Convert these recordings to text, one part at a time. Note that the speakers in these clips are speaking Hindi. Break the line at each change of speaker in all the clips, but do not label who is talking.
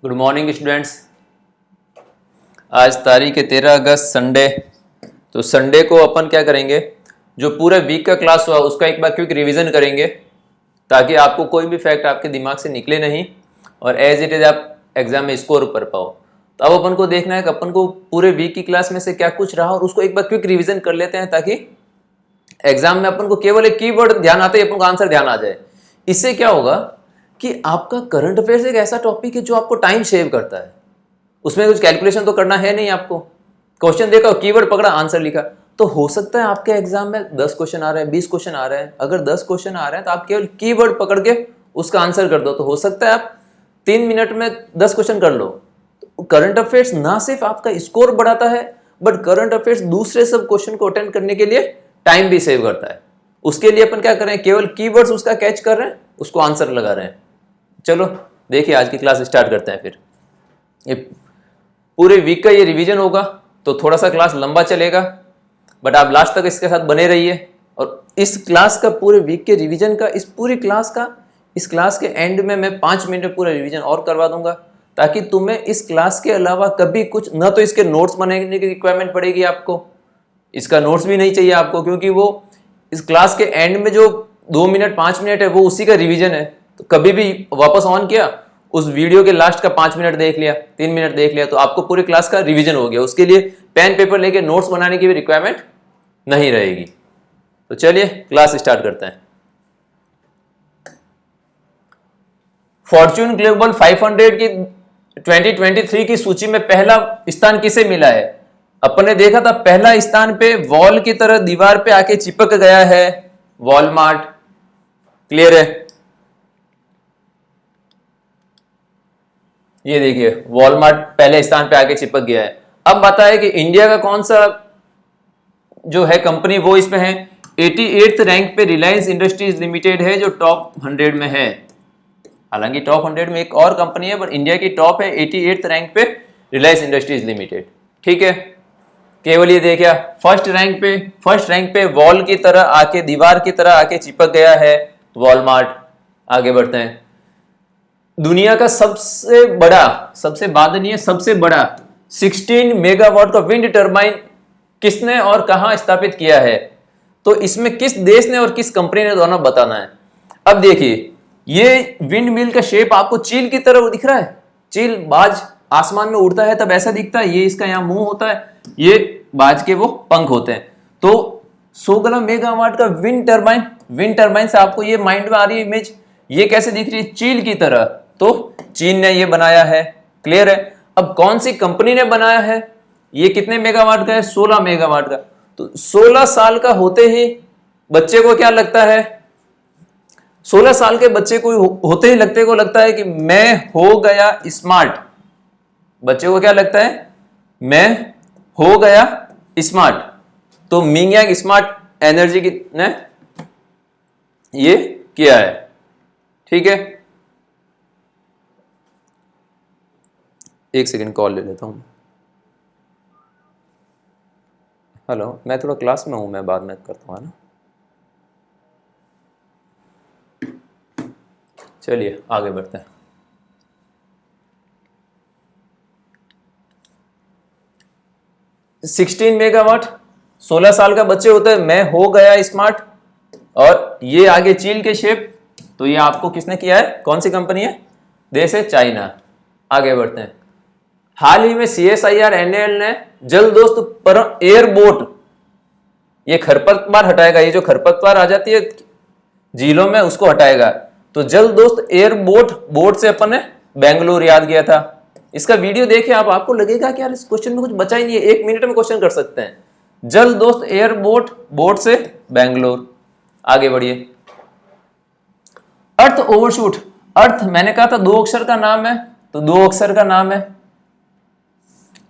Good morning students. आज तारीख है 13 अगस्त संडे। तो संडे को अपन क्या करेंगे, जो पूरे वीक का क्लास हुआ उसका एक बार क्विक रिवीजन करेंगे ताकि आपको कोई भी फैक्ट आपके दिमाग से निकले नहीं और एज इट इज आप एग्जाम में स्कोर कर पाओ। तो अब अपन को देखना है कि अपन को पूरे वीक की क्लास में से क्या कुछ रहा और उसको एक बार क्विक रिवीजन कर लेते हैं ताकि एग्जाम में अपन को केवल एक कीवर्ड ध्यान आता है, अपन को आंसर ध्यान आ जाए। इससे क्या होगा कि आपका करंट अफेयर्स एक ऐसा टॉपिक है जो आपको टाइम सेव करता है। उसमें कुछ कैलकुलेशन तो करना है नहीं, आपको क्वेश्चन देखा, कीवर्ड पकड़ा, आंसर लिखा। तो हो सकता है आपके एग्जाम में 10 क्वेश्चन आ रहे हैं, 20 क्वेश्चन आ रहे हैं। अगर 10 क्वेश्चन आ रहे हैं तो आप केवल कीवर्ड पकड़ के उसका आंसर कर दो, तो हो सकता है आप 3 मिनट में 10 क्वेश्चन कर लो। तो करंट अफेयर्स ना सिर्फ आपका स्कोर बढ़ाता है, बट करंट अफेयर्स दूसरे सब क्वेश्चन को अटेंड करने के लिए टाइम भी सेव करता है। उसके लिए अपन क्या कर रहे हैं, केवल कीवर्ड्स उसका कैच कर रहे हैं, उसको आंसर लगा रहे हैं। चलो देखिए, आज की क्लास स्टार्ट करते हैं। फिर ये पूरे वीक का ये रिवीजन होगा तो थोड़ा सा क्लास लंबा चलेगा, बट आप लास्ट तक इसके साथ बने रहिए। और इस क्लास का, पूरे वीक के रिवीजन का, इस पूरी क्लास का, इस क्लास के एंड में मैं 5 मिनट में पूरा रिवीजन और करवा दूंगा ताकि तुम्हें इस क्लास के अलावा कभी कुछ न तो इसके नोट्स बनाने की रिक्वायरमेंट पड़ेगी आपको, इसका नोट्स भी नहीं चाहिए आपको, क्योंकि वो इस क्लास के एंड में जो 2 मिनट 5 मिनट है वो उसी का रिवीजन है। तो कभी भी वापस ऑन किया, उस वीडियो के लास्ट का 5 मिनट देख लिया, 3 मिनट देख लिया, तो आपको पूरी क्लास का रिवीजन हो गया। उसके लिए पेन पेपर लेके नोट्स बनाने की भी रिक्वायरमेंट नहीं रहेगी। तो चलिए क्लास स्टार्ट करते हैं। फॉर्च्यून ग्लोबल 500 की 2023 की सूची में पहला स्थान किसे मिला है? अपन ने देखा था पहला स्थान पे वॉल की तरह दीवार पे आके चिपक गया है वॉलमार्ट। क्लियर है? ये देखिए वॉलमार्ट पहले स्थान पे आके चिपक गया है। अब बताए कि इंडिया का कौन सा जो है कंपनी वो इसमें है। 88th रैंक पे रिलायंस इंडस्ट्रीज लिमिटेड है जो टॉप 100 में है। हालांकि टॉप 100 में एक और कंपनी है, बट इंडिया की टॉप है 88th रैंक पे रिलायंस इंडस्ट्रीज लिमिटेड। ठीक है, केवल ये देखिए फर्स्ट रैंक पे वॉल की तरह आके, दीवार की तरह आके चिपक गया है वॉलमार्ट। आगे बढ़ते हैं। दुनिया का सबसे बड़ा 16 मेगावाट का विंड टर्बाइन किसने और कहां स्थापित किया है? तो इसमें किस देश ने और किस कंपनी ने, दोनों बताना है। अब देखिए, ये विंड मिल का शेप आपको चील की तरह दिख रहा है। चील, बाज आसमान में उड़ता है तब ऐसा दिखता है। ये इसका यहाँ मुंह होता है, ये बाज के वो पंख होते हैं। तो 16 मेगावाट का विंड टर्बाइन से आपको ये माइंड में आ रही है इमेज, ये कैसे दिख रही है? चील की तरह। तो चीन ने ये बनाया है। क्लियर है? अब कौन सी कंपनी ने बनाया है? ये कितने मेगावाट का है? 16 मेगावाट का। तो 16 साल का होते ही बच्चे को क्या लगता है? 16 साल के बच्चे को होते ही लगता है कि मैं हो गया स्मार्ट। बच्चे को क्या लगता है? मैं हो गया स्मार्ट। तो मिंग यांग स्मार्ट एनर्जी ने ये किया है। ठीक है, एक सेकंड कॉल ले लेता हूं। हेलो, मैं थोड़ा क्लास में हूं, मैं बाद में करता हूं, है ना। चलिए आगे बढ़ते हैं। सिक्सटीन मेगावाट, 16 साल का बच्चे होते हैं, मैं हो गया स्मार्ट, और ये आगे चील के शेप। तो ये आपको किसने किया है? कौन सी कंपनी है? देश है चाइना। आगे बढ़ते हैं। हाल ही में CSIR NAL ने जल दोस्त पर एयरबोट, ये खरपतवार हटाएगा। ये जो खरपतवार आ जाती है झीलों में, उसको हटाएगा। तो जल दोस्त एयरबोट बोट से अपन ने बेंगलुरु याद किया था। इसका वीडियो देखिए आप, आपको लगेगा कि यार इस क्वेश्चन में कुछ बचा ही नहीं है, 1 मिनट में क्वेश्चन कर सकते हैं। जल दोस्त एयरबोट बोट से बेंगलुरु। आगे बढ़िए। अर्थ ओवरशूट, अर्थ मैंने कहा था 2 अक्षर का नाम है, तो 2 अक्षर का नाम है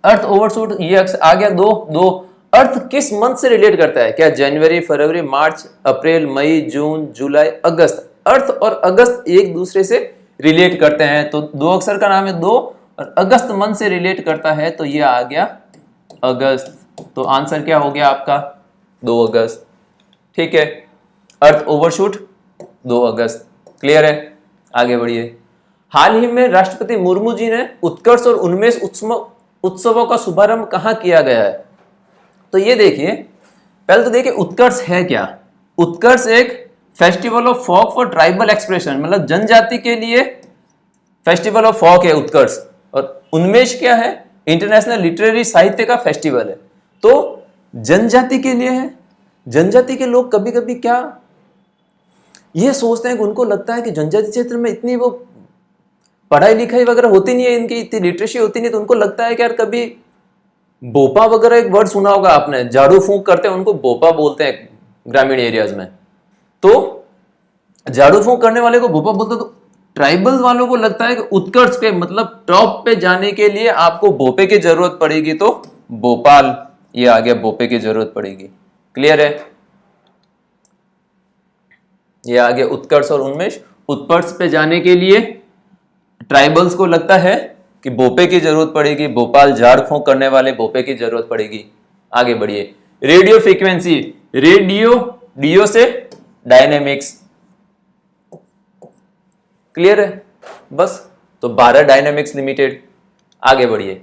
अर्थ ओवरशूट। ये आ गया दो। अर्थ किस मंथ से रिलेट करता है? क्या जनवरी, फरवरी, मार्च, अप्रैल, मई, जून, जुलाई, अगस्त? अर्थ और अगस्त एक दूसरे से रिलेट करते हैं। तो 2 अक्षर का नाम है 2, और अगस्त मंथ से रिलेट करता है, तो ये आ गया अगस्त। तो आंसर क्या हो गया आपका? 2 अगस्त। ठीक है, अर्थ ओवरशूट 2 अगस्त। क्लियर है? आगे बढ़िए। हाल ही में राष्ट्रपति मुर्मू जी ने उत्कर्ष और उन्मेष उत्सवों का शुभारंभ कहाँ किया गया है? तो ये देखिए, पहले तो देखिए उत्कर्ष है क्या। उत्कर्ष एक festival of folk for tribal expression, मतलब जनजाति के लिए फेस्टिवल ऑफ फॉक है उत्कर्ष। और उन्मेष क्या है? इंटरनेशनल लिटरेरी साहित्य का फेस्टिवल है। तो जनजाति के लिए है। जनजाति के लोग कभी कभी क्या ये सोचते हैं कि उनको लगता है कि जनजाति क्षेत्र में इतनी वो पढ़ाई लिखाई वगैरह होती नहीं है, इनकी इतनी लिटरेसी होती नहीं, तो उनको लगता है कि यार कभी बोपा वगैरह एक वर्ड सुना होगा आपने, झाड़ू फूंक करते हैं उनको बोपा बोलते हैं ग्रामीण एरियाज में। तो झाड़ू फूंक करने वाले को बोपा बोलते हैं। तो ट्राइबल वालों को लगता है कि उत्कर्ष पे मतलब टॉप पे जाने के लिए आपको बोपे की जरूरत पड़ेगी, तो भोपाल ये आ गया, बोपे की जरूरत पड़ेगी। क्लियर है? ये आ गया उत्कर्ष और उन्मेष। उत्कर्ष पे जाने के लिए ट्राइबल्स को लगता है कि बोपे की जरूरत पड़ेगी, भोपाल झाड़ फूंक करने वाले बोपे की जरूरत पड़ेगी। आगे बढ़िए। रेडियो फ्रीक्वेंसी, रेडियो डीओ से डायनेमिक्स। क्लियर है? बस तो 12 डायनेमिक्स लिमिटेड। आगे बढ़िए।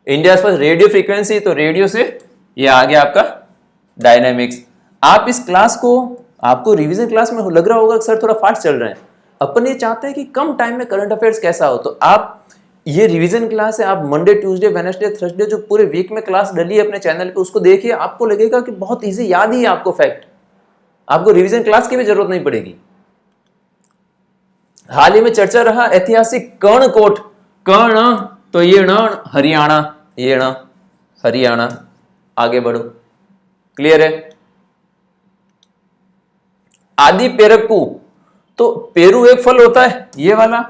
इंडिया फर्स्ट रेडियो फ्रीक्वेंसी, तो रेडियो से ये आ गया आपका डायनेमिक्स। आप इस क्लास को, आपको रिवीजन क्लास में लग रहा होगा कि सर थोड़ा फास्ट चल रहे हैं। अपन ये चाहते हैं कि कम टाइम में करंट अफेयर्स कैसा हो, तो आप ये रिवीजन क्लास है, आप मंडे ट्यूसडे वेडनेसडे थर्सडे जो पूरे वीक में क्लास डली है अपने चैनल पे, उसको देखिए। आपको लगेगा कि बहुत इजी, याद ही है आपको फैक्ट, आपको रिवीजन क्लास की भी जरूरत नहीं पड़ेगी। हाल ही में चर्चा रहा ऐतिहासिक कर्णकोट। कर्ण तो ये न हरियाणा, ये न हरियाणा। आगे बढ़ो। क्लियर है? आदि पेरकू, तो पेरू एक फल होता है ये वाला,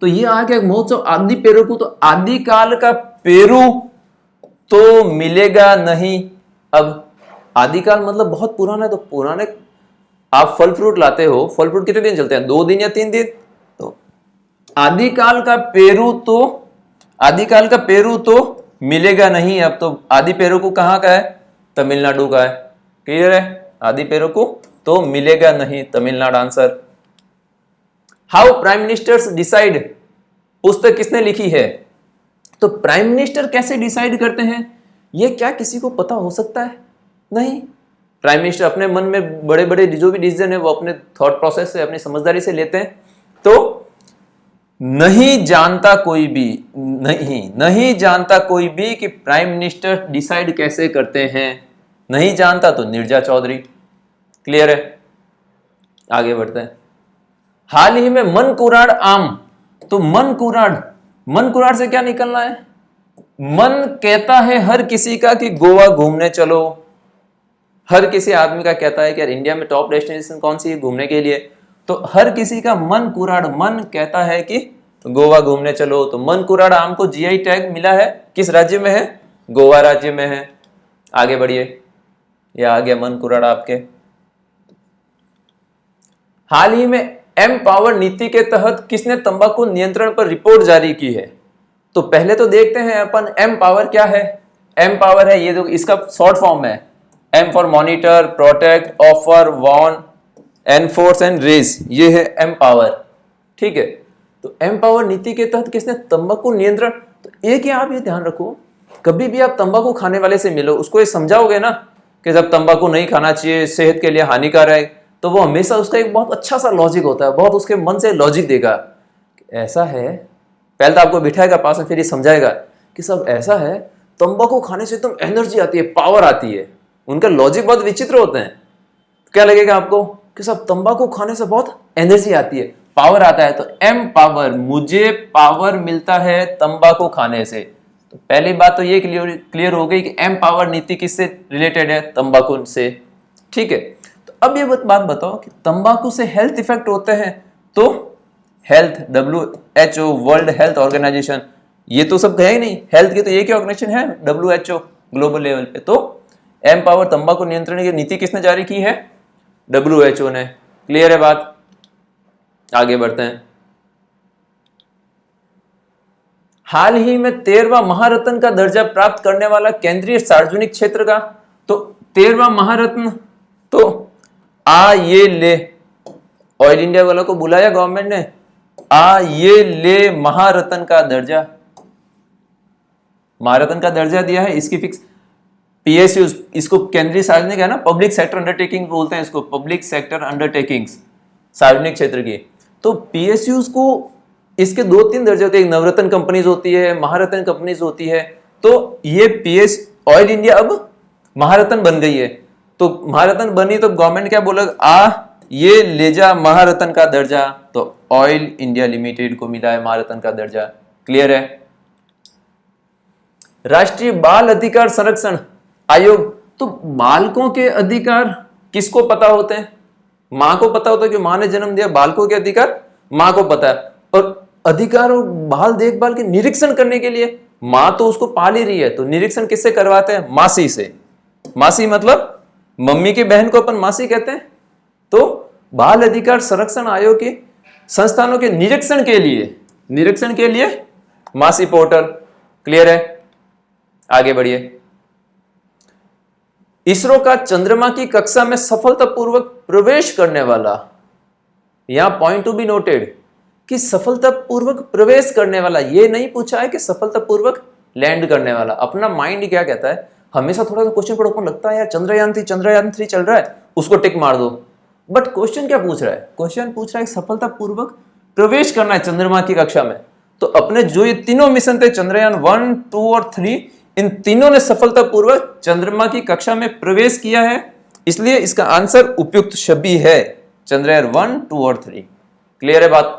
तो ये आ गया महोत्सव आदि पेरकू। तो आदिकाल का पेरू तो मिलेगा नहीं। अब आदिकाल मतलब बहुत पुराना है, तो पुराने आप फल फ्रूट लाते हो, फल फ्रूट कितने दिन चलते हैं? 2 दिन या 3 दिन। तो आदिकाल का पेरू तो मिलेगा नहीं। अब तो आदि पेरकू कहाँ का है? तमिलनाडु का है। क्लियर है? आदि पेरकू तो मिलेगा नहीं, Tamil Nadu answer. How prime ministers decide, पुस्तक किसने लिखी है? तो प्राइम मिनिस्टर कैसे डिसाइड करते हैं, ये क्या किसी को पता हो सकता है? नहीं। प्राइम मिनिस्टर अपने मन में बड़े बड़े जो भी डिसीजन है वो अपने थॉट प्रोसेस से, अपनी समझदारी से लेते हैं। तो नहीं जानता कोई भी, नहीं जानता कोई भी कि प्राइम मिनिस्टर डिसाइड कैसे करते हैं। नहीं जानता तो नीरजा चौधरी। क्लियर है? आगे बढ़ते हैं। हाल ही में मन कुराड़ आम, तो मन कुराड़ से क्या निकलना है? मन कहता है हर किसी का कि गोवा घूमने चलो। हर किसी आदमी का कहता है कि यार इंडिया में टॉप डेस्टिनेशन कौन सी है घूमने के लिए, तो हर किसी का मन कुराड़, मन कहता है कि गोवा घूमने चलो। तो मन कुराड़ आम को जीआई टैग मिला है, किस राज्य में है? गोवा राज्य में है। आगे बढ़िए। ये आ गया मन कुराड़ आपके। हाल ही में एम पावर नीति के तहत किसने तंबाकू नियंत्रण पर रिपोर्ट जारी की है? तो पहले तो देखते हैं अपन एम पावर क्या है। एम पावर है ये, इसका शॉर्ट फॉर्म है M for monitor, protect, offer, warn, enforce and raise. ये है एम पावर। ठीक है? तो एम पावर नीति के तहत किसने तंबाकू नियंत्रण, तो एक ही आप ये ध्यान रखो, कभी भी आप तंबाकू खाने वाले से मिलो, उसको ये समझाओगे ना कि जब तंबाकू नहीं खाना चाहिए, सेहत के लिए हानिकारक है, तो वो हमेशा उसका एक बहुत अच्छा सा लॉजिक होता है, बहुत उसके मन से लॉजिक देगा। ऐसा है, पहले तो आपको बिठाएगा पास में, फिर ये समझाएगा कि सब ऐसा है, तंबाकू खाने से एकदम एनर्जी आती है, पावर आती है। उनका लॉजिक बहुत विचित्र होते हैं। क्या लगेगा आपको कि सब तंबाकू खाने से बहुत एनर्जी आती है, पावर आता है। तो एम पावर, मुझे पावर मिलता है तंबाकू खाने से। तो पहली बात तो ये क्लियर हो गई कि एम पावर नीति किससे रिलेटेड है? तंबाकू से। ठीक है? तो अब ये बात बताओ कि तंबाकू से हेल्थ इफेक्ट होते हैं, तो health, WHO World Health Organisation, ये तो सब है ही नहीं, हेल्थ की तो एक ही ऑर्गेनाइजेशन है WHO ग्लोबल लेवल पे। तो एम पावर तंबाकू नियंत्रण की नीति किसने जारी की है? WHO ने। क्लियर है बात? आगे बढ़ते हैं। हाल ही में 13वां महारत्न का दर्जा प्राप्त करने वाला केंद्रीय सार्वजनिक क्षेत्र का, तो 13वां महारत्न तो ये ले, ऑयल इंडिया वालों को बुलाया गवर्नमेंट ने, ये ले महारत्न का दर्जा, महारत्न का दर्जा दिया है, इसकी फिक्स पीएसयू, इसको केंद्रीय सार्वजनिक है ना, पब्लिक सेक्टर अंडरटेकिंग बोलते हैं इसको, पब्लिक सेक्टर अंडरटेकिंग्स, सार्वजनिक क्षेत्र की। तो पीएसयूज को इसके 2-3 दर्जे होते हैं, एक नवरत्न कंपनीज होती है, महारत्न कंपनीज होती है। तो ये पीएस ऑयल इंडिया अब महारत्न बन गई है, तो महारत्न बनी तो गवर्नमेंट क्या बोला, ये ले जा महारत्न का दर्जा, तो ऑयल इंडिया लिमिटेड को मिला है महारत्न का दर्जा। क्लियर है। राष्ट्रीय बाल अधिकार संरक्षण आयोग, तो बालकों के अधिकार किसको पता होते हैं? मां को पता होता है कि मां ने जन्म दिया, बालकों के अधिकार मां को पता है। और अधिकार और बाल देखभाल के निरीक्षण करने के लिए मां तो उसको पाल ही रही है, तो निरीक्षण किससे करवाते हैं? मासी से। मासी मतलब मम्मी की बहन को अपन मासी कहते हैं। तो बाल अधिकार संरक्षण आयोग के संस्थानों के निरीक्षण के लिए मासी पोर्टल। क्लियर है। आगे बढ़िए। इसरो का चंद्रमा की कक्षा में सफलतापूर्वक प्रवेश करने वाला, यहां पॉइंट टू बी नोटेड कि सफलतापूर्वक प्रवेश करने वाला, ये नहीं पूछा है कि सफलतापूर्वक लैंड करने वाला। अपना माइंड क्या कहता है, हमेशा थोड़ा सा क्वेश्चन पढ़ो, लगता है यार चंद्रयान 3 चल रहा है, उसको टिक मार दो। बट क्वेश्चन क्या पूछ रहा है? क्वेश्चन पूछ रहा है सफलतापूर्वक प्रवेश करना है चंद्रमा की कक्षा में। तो अपने जो ये तीनों मिशन थे, चंद्रयान 1, 2 और 3, इन तीनों ने सफलतापूर्वक चंद्रमा की कक्षा में प्रवेश किया है, इसलिए इसका आंसर उपयुक्त छवि है, चंद्रयान 1, 2 और 3। क्लियर है बात।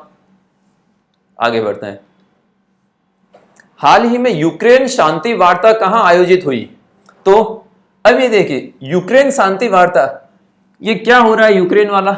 आगे बढ़ते हैं। हाल ही में यूक्रेन शांति वार्ता कहां आयोजित हुई? तो अब ये देखिए, यूक्रेन शांति वार्ता, ये क्या हो रहा है? यूक्रेन वाला,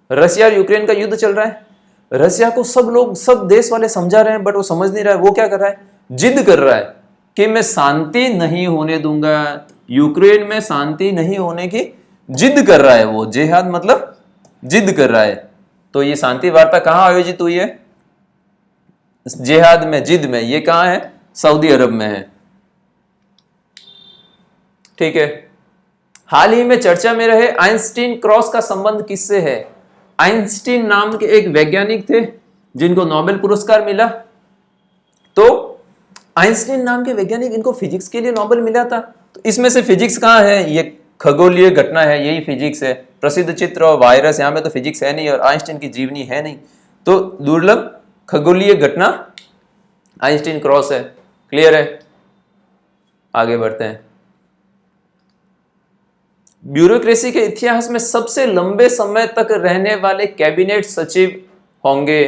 रशिया और यूक्रेन का युद्ध चल रहा है। रशिया को सब देश वाले समझा रहे हैं, बट वो समझ नहीं रहा है। वो क्या कर रहा है? जिद कर रहा है कि मैं शांति नहीं होने दूंगा। यूक्रेन में शांति नहीं होने की जिद कर रहा है वो। जिहाद मतलब जिद कर रहा है। तो ये शांति वार्ता कहां आयोजित हुई है? जिहाद में, जिद में। ये कहां है? सऊदी अरब में है। ठीक है। हाल ही में चर्चा में रहे आइंस्टीन क्रॉस का संबंध किससे है? आइंस्टीन नाम के एक वैज्ञानिक थे जिनको नोबेल पुरस्कार मिला। तो आइंस्टीन नाम के वैज्ञानिक, इनको फिजिक्स के लिए नोबेल मिला था। तो इसमें से फिजिक्स कहां है? ये खगोलीय घटना है, यही फिजिक्स है। प्रसिद्ध चित्र और वायरस, यहां में तो फिजिक्स है नहीं और आइंस्टीन की जीवनी है नहीं। तो दुर्लभ खगोलीय घटना आइंस्टीन क्रॉस है। क्लियर है। आगे बढ़ते हैं। ब्यूरोक्रेसी के इतिहास में सबसे लंबे समय तक रहने वाले कैबिनेट सचिव होंगे।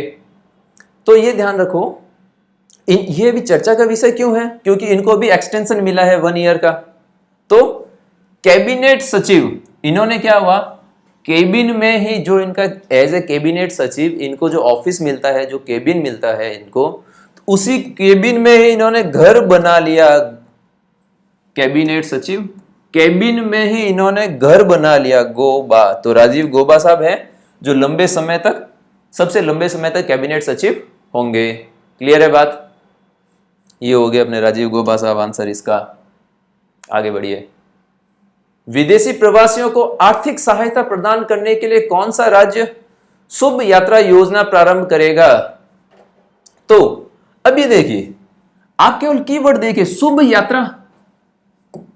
तो ये ध्यान रखो, ये भी चर्चा का विषय क्यों है? क्योंकि इनको भी एक्सटेंशन मिला है 1 ईयर का। तो कैबिनेट सचिव, इन्होंने क्या हुआ, केबिन में ही जो इनका एज ए कैबिनेट सचिव, इनको जो ऑफिस मिलता है, जो केबिन मिलता है इनको, तो उसी केबिन में ही इन्होंने घर बना लिया। कैबिनेट सचिव, केबिन में ही इन्होंने घर बना लिया। गोबा, तो राजीव गोबा साहब हैं जो लंबे समय तक, सबसे लंबे समय तक कैबिनेट सचिव होंगे। क्लियर है बात। ये हो गया अपने राजीव गोबा साहब आंसर इसका। आगे बढ़िए। विदेशी प्रवासियों को आर्थिक सहायता प्रदान करने के लिए कौन सा राज्य शुभ यात्रा योजना प्रारंभ करेगा? तो अब ये देखिए, आप केवल कीवर्ड देखिए, शुभ यात्रा।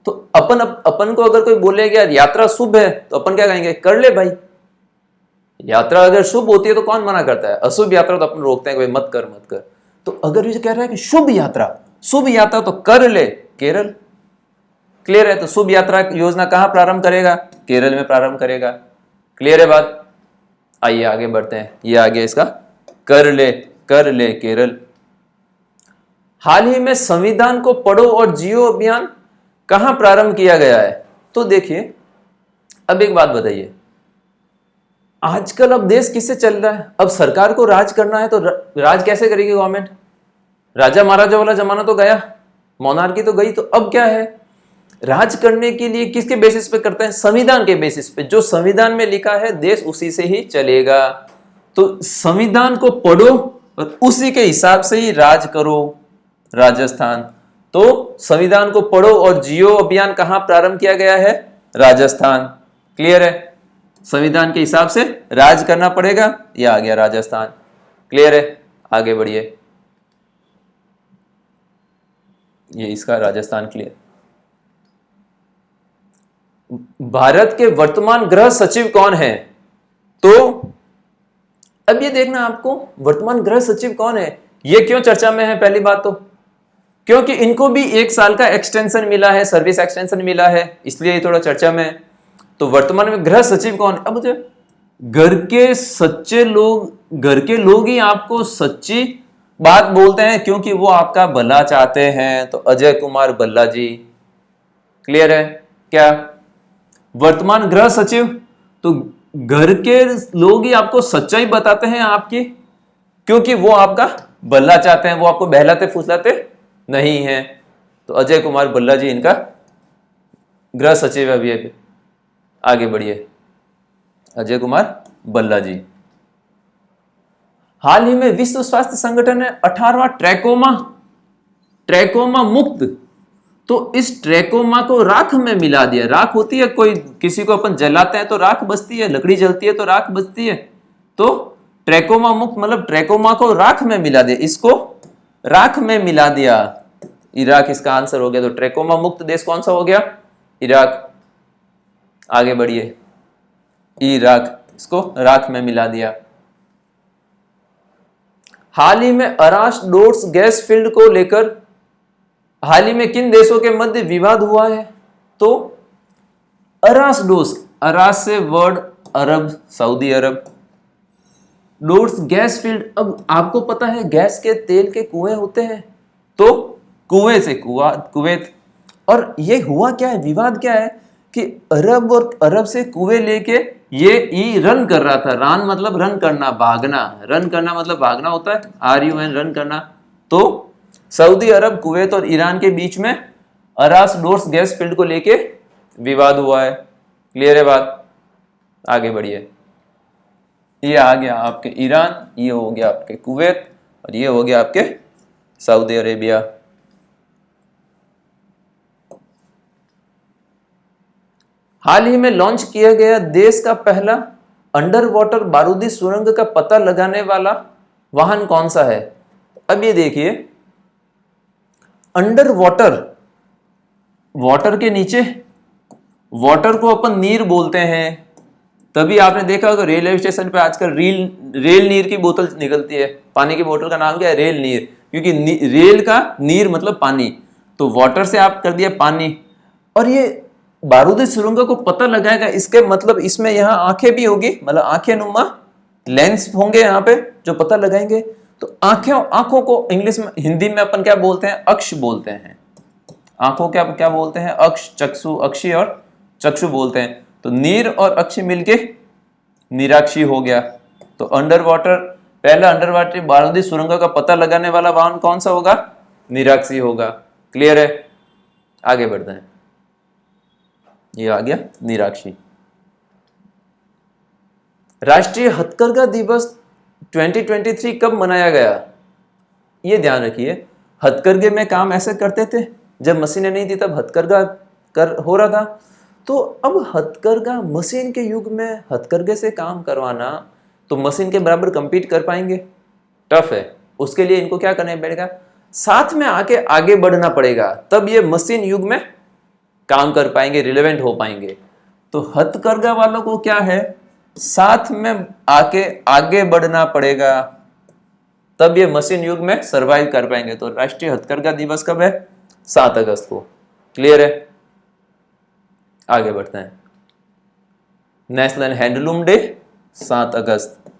तो अपन को अगर कोई बोलेगा यार यात्रा शुभ है, तो अपन क्या कहेंगे? कर ले भाई। यात्रा अगर शुभ होती है तो कौन मना करता है? अशुभ यात्रा तो अपन रोकते हैं कि भाई मत कर मत कर। तो अगर ये कह रहा है कि शुभ यात्रा तो कर ले, केरल। क्लियर है। तो शुभ यात्रा योजना कहां प्रारंभ करेगा? केरल में प्रारंभ करेगा। क्लियर है बात। आइए आगे बढ़ते हैं। ये आ गया इसका, कर ले केरल। हाल ही में संविधान को पढ़ो और जियो अभियान कहां प्रारंभ किया गया है? तो देखिए, अब एक बात बताइए, आजकल अब देश किससे चल रहा है? अब सरकार को राज करना है, तो राज कैसे करेगी गवर्नमेंट? राजा महाराजा वाला जमाना तो गया, मोनार्की तो गई। तो अब क्या है? राज करने के लिए किसके बेसिस पे करते हैं? संविधान के बेसिस पे। जो संविधान में लिखा है देश उसी से ही चलेगा। तो संविधान को पढ़ो और उसी के हिसाब से ही राज करो। राजस्थान, तो संविधान को पढ़ो और जियो अभियान कहां प्रारंभ किया गया है? राजस्थान। क्लियर है। संविधान के हिसाब से राज करना पड़ेगा, यह आ गया राजस्थान। क्लियर है। आगे बढ़िए। ये इसका राजस्थान क्लियर। भारत के वर्तमान गृह सचिव कौन है? तो अब ये देखना आपको, वर्तमान गृह सचिव कौन है, ये क्यों चर्चा में है? पहली बात तो क्योंकि इनको भी 1 साल का एक्सटेंशन मिला है, सर्विस एक्सटेंशन मिला है, इसलिए ये थोड़ा चर्चा में है। तो वर्तमान में गृह सचिव कौन है? अब मुझे घर के सच्चे लोग, घर के लोग ही आपको सच्ची बात बोलते हैं, क्योंकि वो आपका भला चाहते हैं। तो अजय कुमार भल्ला जी, क्लियर है क्या? वर्तमान गृह सचिव, तो घर के लोग ही आपको सच्चाई बताते हैं आपकी, क्योंकि वो आपका भला चाहते हैं, वो आपको बहलाते फुसलाते नहीं है। तो अजय कुमार भल्ला जी इनका गृह सचिव है अभी। आगे बढ़िए, अजय कुमार भल्ला जी। हाल ही में विश्व स्वास्थ्य संगठन ने 18वां ट्रैकोमा मुक्त, तो इस ट्रैकोमा को राख में मिला दिया। राख होती है, कोई किसी को अपन जलाते हैं तो राख बचती है, लकड़ी जलती है तो राख बचती है। तो ट्रैकोमा मुक्त मतलब ट्रैकोमा को राख में मिला दिया, इसको राख में मिला दिया। इराक इसका आंसर हो गया। तो ट्रैकोमा मुक्त देश कौन सा हो गया? इराक। आगे बढ़िए, इराक, इसको राख में मिला दिया। हाल ही में अरास डोर्स गैस फील्ड को लेकर हाल ही में किन देशों के मध्य विवाद हुआ है? तो अरास डोर्स, अरास से वर्ड अरब, सऊदी अरब, डोर्स गैस फील्ड। अब आपको पता है गैस के तेल के कुएं होते हैं, तो कुएं से कुवैत। और ये हुआ क्या है, विवाद क्या है कि अरब और अरब से कुएं लेके ये ई रन कर रहा था। रान मतलब रन करना, भागना। रन करना मतलब भागना होता है, RUN, रन करना। तो सऊदी अरब, कुवैत और ईरान के बीच में अरास डोर्स गैस फील्ड को लेके विवाद हुआ है। क्लियर है बात? आगे बढ़िए। ये आ गया आपके ईरान, ये हो गया आपके कुवैत, और ये हो गया आपके सऊदी अरेबिया। हाल ही में लॉन्च किया गया देश का पहला अंडर वाटर बारूदी सुरंग का पता लगाने वाला वाहन कौन सा है? अब ये देखिए, अंडर वाटर, वाटर के नीचे, वाटर को अपन नीर बोलते हैं। तभी आपने देखा होगा रेलवे स्टेशन पे आजकल रेल नीर की बोतल निकलती है। पानी की बोतल का नाम क्या है? रेल नीर, क्योंकि रेल का नीर मतलब पानी। तो वाटर से आप कर दिया पानी। और ये बारूदी सुरंग को पता लगाएगा, इसके मतलब इसमें यहाँ आंखें भी होगी, मतलब आंखें नुमा लेंस होंगे यहाँ पे जो पता लगाएंगे। तो आंखों को इंग्लिश में, हिंदी में अपन क्या बोलते हैं? अक्ष बोलते हैं। आंखों क्या बोलते हैं? अक्ष, चक्षु, अक्षी और चक्षु बोलते हैं। तो नीर और अक्षी मिलके निराक्षी हो गया। तो अंडर वाटर, पहला अंडर वाटर बारूदी सुरंग का पता लगाने वाला वाहन कौन सा होगा? निराक्षी होगा। क्लियर है? आगे बढ़ते हैं। ये आ गया निराक्षी। राष्ट्रीय हथकरघा दिवस 2023 कब मनाया गया? ये ध्यान रखिए, हथकरघे में काम ऐसे करते थे, जब मशीनें नहीं थी तब हथकरघा हो रहा था। तो अब हथकरघा, मशीन के युग में हथकरघे से काम करवाना, तो मशीन के बराबर कंपीट कर पाएंगे? टफ है। उसके लिए इनको क्या करना पड़ेगा? साथ में आगे बढ़ना पड़ेगा, तब ये मशीन युग में काम कर पाएंगे, रिलेवेंट हो पाएंगे। तो हथकरघा वालों को क्या है? साथ में आगे बढ़ना पड़ेगा, तब ये मशीन युग में सरवाइव कर पाएंगे। तो राष्ट्रीय हथकरघा दिवस कब है? 7 अगस्त को। क्लियर है? आगे बढ़ते हैं। National handloom day 7 August.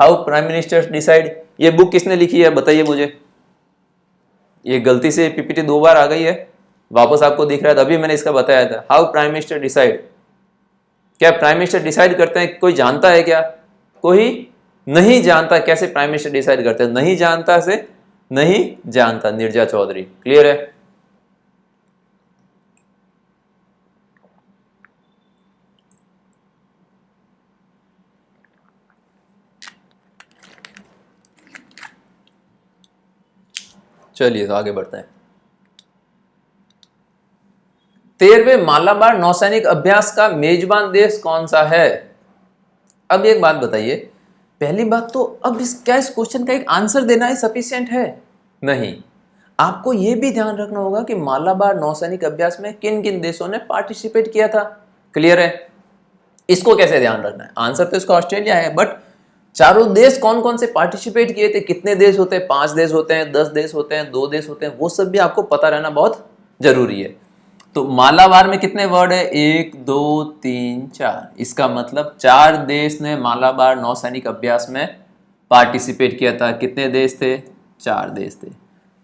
How prime minister decide, ये बुक किसने लिखी है बताइए मुझे। ये गलती से PPT 2 बार आ गई है, वापस आपको दिख रहा है, तभी मैंने इसका बताया था। हाउ प्राइम मिनिस्टर डिसाइड, क्या प्राइम मिनिस्टर डिसाइड करते हैं? कोई जानता है क्या? कोई नहीं जानता कैसे प्राइम मिनिस्टर डिसाइड करते हैं? नहीं जानता से नहीं जानता, नीरजा चौधरी। क्लियर है? चलिए तो आगे बढ़ते हैं। 13वें मालाबार नौसैनिक अभ्यास का मेजबान देश कौन सा है? अब एक बात बताइए, पहली बात तो अब इस क्वेश्चन का एक आंसर देना ही सफिशिएंट है? नहीं, आपको यह भी ध्यान रखना होगा कि मालाबार नौसैनिक अभ्यास में किन किन देशों ने पार्टिसिपेट किया था। क्लियर है? इसको कैसे ध्यान रखना है? आंसर तो इसका ऑस्ट्रेलिया है, बट चारों देश कौन कौन से पार्टिसिपेट किए थे, कितने देश होते हैं, 5 देश होते हैं, 10 देश होते हैं, 2 देश होते हैं, वो सब भी आपको पता रहना बहुत जरूरी है। तो मालाबार में कितने वर्ड है? 1 2 3 4। इसका मतलब 4 देश ने मालाबार नौसैनिक अभ्यास में पार्टिसिपेट किया था। कितने देश थे? 4 देश थे।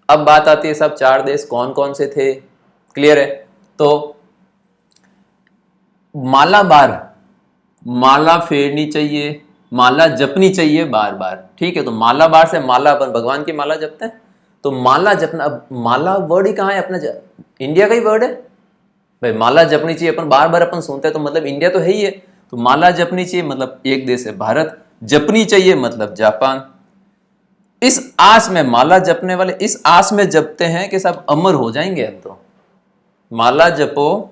अब बात आती है सब 4 देश कौन कौन से थे। क्लियर है? तो मालाबार, माला फेरनी चाहिए, माला जपनी चाहिए बार बार। ठीक है? तो मालाबार से माला, अपन भगवान की माला जपते हैं, तो माला जपना। अब माला वर्ड ही कहाँ है? अपना इंडिया का ही वर्ड है भाई। माला जपनी चाहिए, अपन बार बार अपन सुनते हैं, तो मतलब इंडिया तो है ही है। तो माला जपनी चाहिए मतलब एक देश है भारत, जपनी चाहिए मतलब जापान। इस आस में, माला जपने वाले इस आस में जपते हैं कि सब अमर हो जाएंगे। हम तो माला जपो,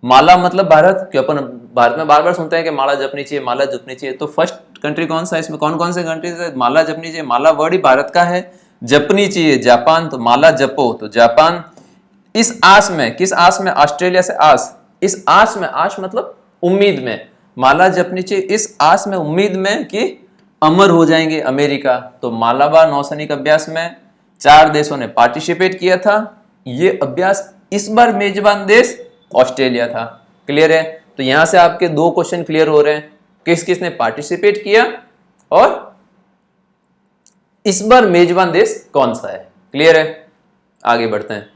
माला मतलब भारत, क्यों अपन भारत में बार बार सुनते हैं कि माला जपनी चाहिए, माला जपनी चाहिए। तो फर्स्ट कंट्री कौन सा है इसमें? कौन कौन से कंट्री से माला जपनी चाहिए? माला वर्ड ही भारत का है, जपनी चाहिए जापान, तो माला जपो तो जापान। इस आस में, किस आस में? ऑस्ट्रेलिया से आस, इस आस में, आस मतलब उम्मीद में, माला जपनी चाहिए इस आस में, उम्मीद में कि अमर हो जाएंगे अमेरिका। तो मालाबार नौसैनिक अभ्यास में 4 देशों ने पार्टिसिपेट किया था। ये अभ्यास इस बार मेजबान देश ऑस्ट्रेलिया था। क्लियर है? तो यहां से आपके 2 क्वेश्चन क्लियर हो रहे हैं, किस किस ने पार्टिसिपेट किया और इस बार मेजबान देश कौन सा है। क्लियर है? आगे बढ़ते हैं।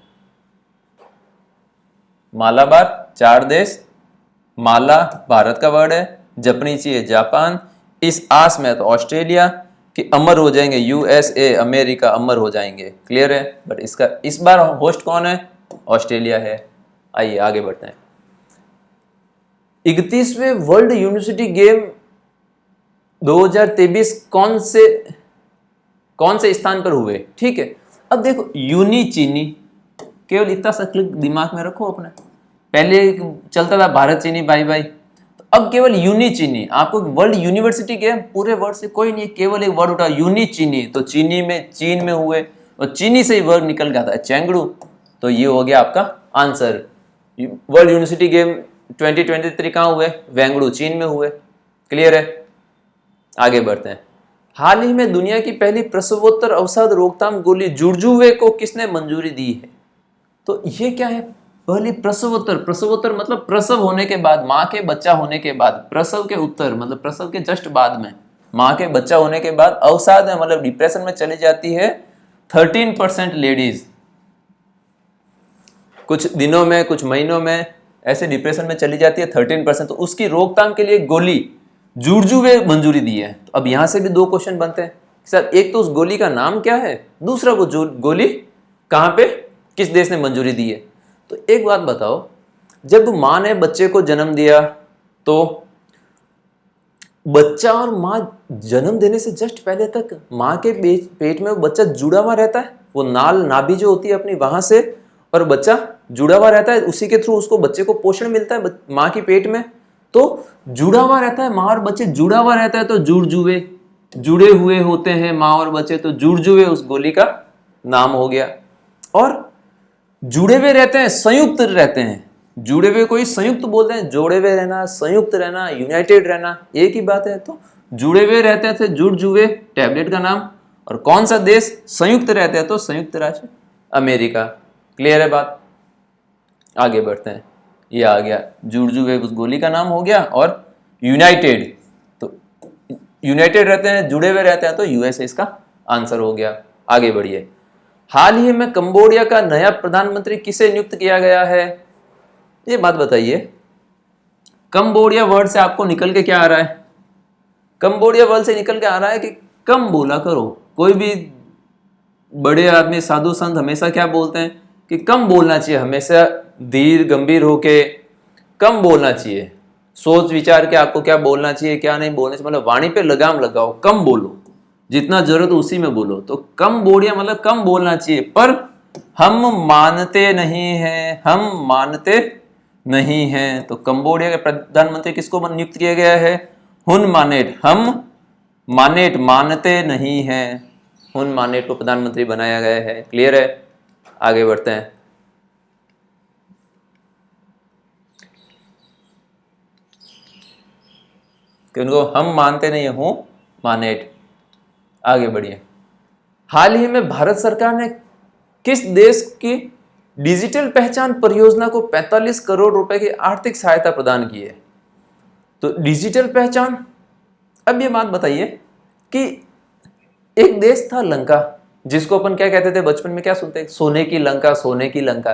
मालाबार 4 देश, माला भारत का वर्ड है, जपनी चाहिए जापान, इस आस में तो ऑस्ट्रेलिया कि अमर हो जाएंगे, यूएसए अमेरिका अमर हो जाएंगे। क्लियर है? बट इसका इस बार होस्ट कौन है? ऑस्ट्रेलिया है। आइए आगे बढ़ते हैं। 31वें वर्ल्ड यूनिवर्सिटी गेम 2023 कौन से स्थान पर हुए? ठीक है, अब देखो यूनी चीनी, केवल इतना सा क्लिक दिमाग में रखो अपने। पहले चलता था भारत चीनी बाई बाई, तो अब केवल यूनी चीनी। आपको वर्ल्ड यूनिवर्सिटी गेम पूरे वर्ड से कोई नहीं, केवल एक वर्ड उठा, यूनी चीनी। तो चीनी में, चीन में हुए, और चीनी से ही वर्ड निकल गया था चेंगड़ू। तो ये हो गया आपका आंसर। वर्ल्ड यूनिवर्सिटी गेम 2023 कहाँ हुए? वेंगड़ू, चीन में हुए। क्लियर है? आगे बढ़ते हैं। हाल ही में दुनिया की पहली प्रसवोत्तर अवसाद रोकथाम गोली जुर्जुवे को किसने मंजूरी दी है? तो ये क्या है? पहली प्रसवोत्तर, प्रसवोत्तर मतलब प्रसव होने के बाद, माँ के बच्चा होने के बाद, प्रसव के उत्तर मतलब प्रसव के जस्ट बाद में, माँ के बच्चा होने के बाद अवसाद है मतलब डिप्रेशन में चली जाती है 13% लेडीज। कुछ दिनों में, कुछ महीनों में ऐसे डिप्रेशन में चली जाती है 13%। तो उसकी रोकथाम के लिए गोली जुर्जुवे मंजूरी दी है। तो अब यहां से भी 2 क्वेश्चन बनते हैं सर, एक तो उस गोली का नाम क्या है, दूसरा वो गोली कहां पे, किस देश ने मंजूरी दी है। तो एक बात बताओ, जब मां ने बच्चे को जन्म दिया तो बच्चा और मां जन्म देने से जस्ट पहले तक मां के पेट में वो बच्चा जुड़ा हुआ रहता है, वो नाभि जो होती है अपनी वहां से, और बच्चा जुड़ा हुआ रहता है, उसी के थ्रू उसको बच्चे को पोषण मिलता है मां के पेट में। तो जुड़ा हुआ रहता है, मां और बच्चे जुड़ा हुआ रहता है, तो जुड़जुवे, जुड़े हुए होते हैं मां और बच्चे, तो जुड़जुवे उस गोली का नाम हो गया। और जुड़े हुए रहते हैं, संयुक्त रहते हैं, जुड़े हुए कोई संयुक्त बोलते हैं, जोड़े हुए रहना, संयुक्त रहना, यूनाइटेड रहना, एक ही बात है। तो जुड़े हुए रहते थे, जुड़जुवे टैबलेट का नाम। और कौन सा देश संयुक्त रहते हैं? तो संयुक्त राष्ट्र अमेरिका। क्लियर है बात? आगे बढ़ते हैं। ये आ गया जुड़जुवे उस गोली का नाम हो गया, और यूनाइटेड, तो यूनाइटेड रहते हैं, जुड़े हुए रहते हैं, तो यूएसए इसका आंसर हो गया। आगे बढ़िए। हाल ही में कंबोडिया का नया प्रधानमंत्री किसे नियुक्त किया गया है? ये बात बताइए। कंबोडिया वर्ड से आपको निकल के क्या आ रहा है? कंबोडिया वर्ड से निकल के आ रहा है कि कम बोला करो। कोई भी बड़े आदमी, साधु संत हमेशा क्या बोलते हैं कि कम बोलना चाहिए, हमेशा धीर गंभीर होके कम बोलना चाहिए, सोच विचार के आपको क्या बोलना चाहिए क्या नहीं बोलना चाहिए, मतलब वाणी पे लगाम लगाओ, कम बोलो, जितना जरूरत उसी में बोलो। तो कम बोलिया मतलब कम बोलना चाहिए, पर हम मानते नहीं हैं, हम मानते नहीं हैं। तो कंबोडिया के प्रधानमंत्री किसको नियुक्त किया गया है? हुन मानेट, हम मानेट मानते नहीं हैं, हुन मानेट को प्रधानमंत्री बनाया गया है। क्लियर है? आगे बढ़ते हैं। कि उनको हम मानते नहीं हूं मानेट। आगे बढ़िए। हाल ही में भारत सरकार ने किस देश की डिजिटल पहचान परियोजना को 45 करोड़ रुपए की आर्थिक सहायता प्रदान की है? तो डिजिटल पहचान, अब ये बात बताइए कि एक देश था लंका, जिसको अपन क्या कहते थे बचपन में, क्या सुनते, सोने की लंका, सोने की लंका।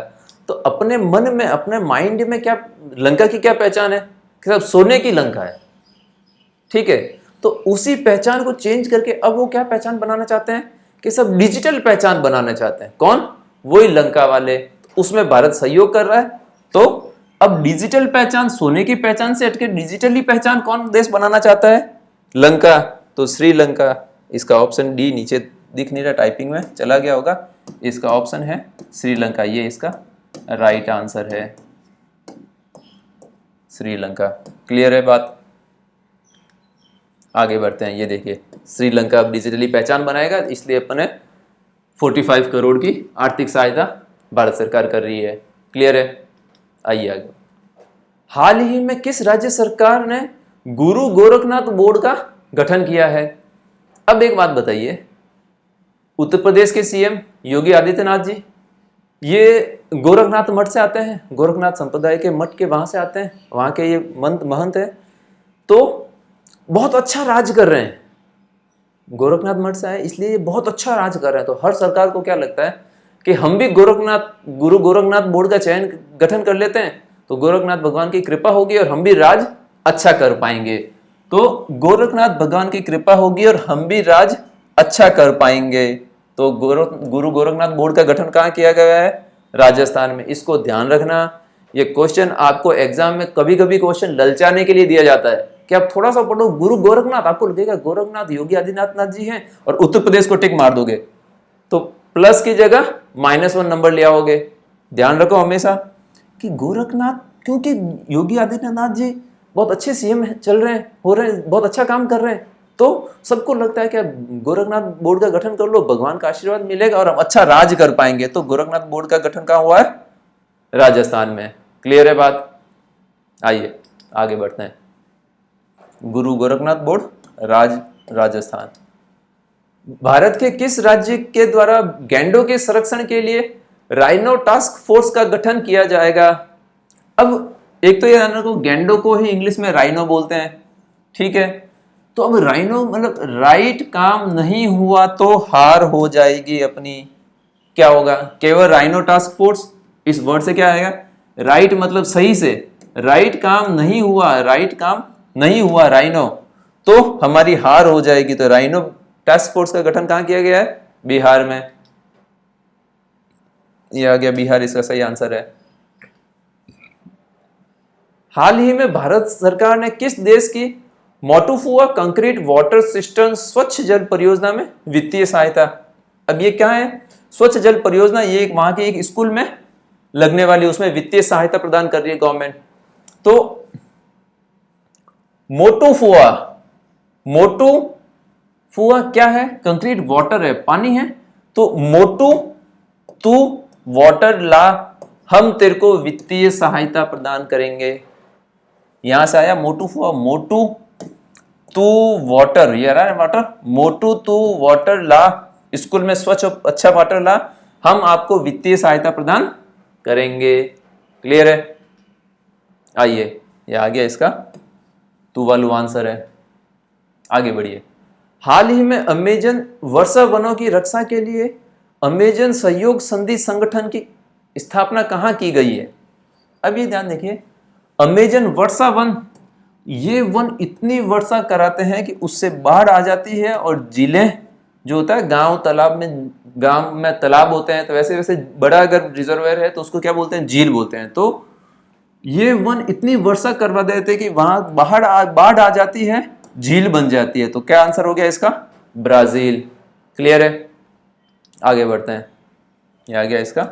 तो अपने मन में, अपने माइंड में क्या लंका की क्या पहचान है कि सब सोने की लंका है। ठीक है, तो उसी पहचान को चेंज करके अब वो क्या पहचान बनाना चाहते हैं कि सब डिजिटल पहचान बनाना चाहते हैं। कौन? वही लंका वाले। तो उसमें भारत सहयोग कर रहा है। तो अब डिजिटल पहचान, सोने की पहचान से हटके डिजिटली पहचान कौन देश बनाना चाहता है? लंका। तो श्रीलंका। इसका ऑप्शन डी नीचे दिख नहीं रहा, टाइपिंग में चला गया होगा। इसका ऑप्शन है श्रीलंका, ये इसका राइट आंसर है, श्रीलंका। क्लियर है बात? आगे बढ़ते हैं। ये देखिए, श्रीलंका अब डिजिटली पहचान बनाएगा, इसलिए अपने 45 करोड़ की आर्थिक सहायता भारत सरकार कर रही है। क्लियर है? आइए आगे। हाल ही में किस राज्य सरकार ने गुरु गोरखनाथ बोर्ड का गठन किया है? अब एक बात बताइए, उत्तर प्रदेश के सीएम योगी आदित्यनाथ जी, ये गोरखनाथ मठ से आते हैं, गोरखनाथ संप्रदाय के मठ के वहां से आते हैं, वहां के ये महंत है। तो बहुत अच्छा राज कर रहे हैं, गोरखनाथ मठ से आए इसलिए ये बहुत अच्छा राज कर रहे हैं। तो हर सरकार को क्या लगता है कि हम भी गुरु गोरखनाथ बोर्ड का चयन गठन कर लेते हैं, तो गोरखनाथ भगवान की कृपा होगी और हम भी राज अच्छा कर पाएंगे। तो गोरखनाथ भगवान की कृपा होगी और हम भी राज अच्छा कर पाएंगे। तो गुरु गोरखनाथ बोर्ड का गठन कहाँ किया गया है? राजस्थान में। इसको ध्यान रखना। ये क्वेश्चन आपको एग्जाम में कभी कभी क्वेश्चन ललचाने के लिए दिया जाता है कि आप थोड़ा सा पढ़ो गुरु गोरखनाथ, आपको लगेगा गोरखनाथ योगी आदित्यनाथ जी हैं और उत्तर प्रदेश को टिक मार दोगे, तो प्लस की जगह -1 नंबर ले आओगे। ध्यान रखो हमेशा कि गोरखनाथ, क्योंकि योगी आदित्यनाथ जी बहुत अच्छे सीएम चल रहे हैं, हो रहे हैं, बहुत अच्छा काम कर रहे हैं, तो सबको लगता है कि गोरखनाथ बोर्ड का गठन कर लो, भगवान का आशीर्वाद मिलेगा और हम अच्छा राज कर पाएंगे। तो गोरखनाथ बोर्ड का गठन कहाँ हुआ है? राजस्थान में। क्लियर है बात? आइए आगे बढ़ते हैं। गुरु गोरखनाथ बोर्ड, राजस्थान। भारत के किस राज्य के द्वारा गैंडों के संरक्षण के लिए राइनो टास्क फोर्स का गठन किया जाएगा? अब एक तो ये ध्यान रखो, गैंडों को ही इंग्लिश में राइनो बोलते हैं। ठीक है, तो अब राइनो मतलब राइट काम नहीं हुआ तो हार हो जाएगी अपनी। क्या होगा? केवल राइनो टास्क फोर्स, इस वर्ड से क्या आएगा? राइट मतलब सही से, राइट काम नहीं हुआ, राइट काम नहीं हुआ राइनो, तो हमारी हार हो जाएगी। तो राइनो टास्क फोर्स का गठन कहां किया गया है? बिहार में। यह आ गया बिहार, इसका सही आंसर है। हाल ही में भारत सरकार ने किस देश की मोटुफुआ कंक्रीट वाटर सिस्टम स्वच्छ जल परियोजना में वित्तीय सहायता? अब ये क्या है? स्वच्छ जल परियोजना, ये वहां के एक स्कूल में लगने वाली, उसमें वित्तीय सहायता प्रदान कर रही है गवर्नमेंट। तो मोटुफुआ, मोटुफुआ क्या है? कंक्रीट वाटर है, पानी है। तो मोटू तू वाटर ला, हम तेरे को वित्तीय सहायता प्रदान करेंगे। यहां से आया मोटुफुआ, मोटू तू वाटर, ये रहा है वाटर, मोटू तू वाटर ला, स्कूल में स्वच्छ अच्छा वाटर ला, हम आपको वित्तीय सहायता प्रदान करेंगे। क्लियर है? आइए, ये आ गया इसका टू वालू आंसर है। आगे बढ़िए। हाल ही में अमेजन वर्षा वनों की रक्षा के लिए अमेजन सहयोग संधि संगठन की स्थापना कहां की गई है? अब ये ध्यान देखिए, अमेजन वर्षा वन, ये वन इतनी वर्षा कराते हैं कि उससे बाढ़ आ जाती है और झीलें जो होता है, गांव में तालाब होते हैं, तो वैसे वैसे बड़ा अगर रिजर्वायर है तो उसको क्या बोलते हैं? झील बोलते हैं। तो ये वन इतनी वर्षा करवा देते हैं कि वहां बाढ़ आ जाती है, झील बन जाती है। तो क्या आंसर हो गया इसका? ब्राजील। क्लियर है? आगे बढ़ते हैं। ये आ गया इसका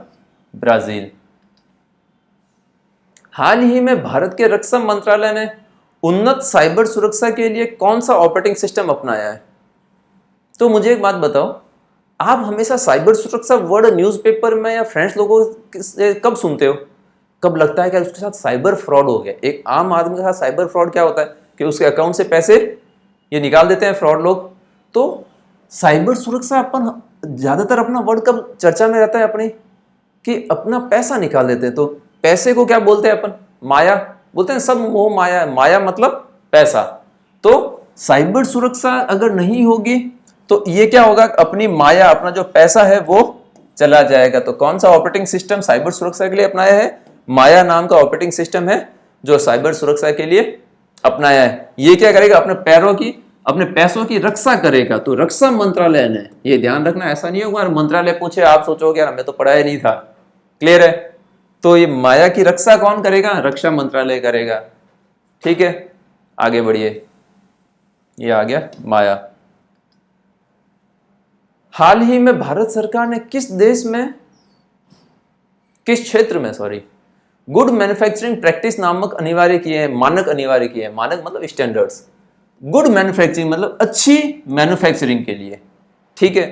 ब्राजील। हाल ही में भारत के रक्षा मंत्रालय ने उन्नत साइबर सुरक्षा के लिए कौन सा ऑपरेटिंग सिस्टम अपनाया है? तो मुझे एक बात बताओ, आप हमेशा साइबर सुरक्षा वर्ड न्यूज़पेपर में या फ्रेंड्स लोगों से कब सुनते हो? कब लगता है कि उसके साथ साइबर फ्रॉड हो गया? एक आम आदमी के साथ साइबर फ्रॉड क्या होता है कि उसके अकाउंट से पैसे ये निकाल देते हैं फ्रॉड लोग। तो साइबर सुरक्षा अपन ज्यादातर अपना वर्ड कब चर्चा में रहता है अपनी, कि अपना पैसा निकाल देते हैं। तो पैसे को क्या बोलते हैं अपन? माया बोलते हैं, सब मोह माया है। माया मतलब पैसा। तो साइबर सुरक्षा अगर नहीं होगी तो ये क्या होगा, अपनी माया, अपना जो पैसा है वो चला जाएगा। तो कौन सा ऑपरेटिंग सिस्टम साइबर सुरक्षा के लिए अपनाया है? माया नाम का ऑपरेटिंग सिस्टम है जो साइबर सुरक्षा के लिए अपनाया है। ये क्या करेगा, अपने पैसों की रक्षा करेगा। तो रक्षा मंत्रालय ने ये ध्यान रखना, ऐसा नहीं होगा मंत्रालय पूछे आप सोचोगे यार हमें तो पढ़ा ही नहीं था। क्लियर है? तो ये माया की रक्षा कौन करेगा? रक्षा मंत्रालय करेगा। ठीक है, आगे बढ़िए। ये आ गया माया। हाल ही में भारत सरकार ने किस क्षेत्र में गुड मैन्युफैक्चरिंग प्रैक्टिस नामक अनिवार्य किए हैं, मानक अनिवार्य किए हैं। मानक मतलब स्टैंडर्ड्स। गुड मैन्युफैक्चरिंग मतलब अच्छी मैन्युफैक्चरिंग के लिए। ठीक है,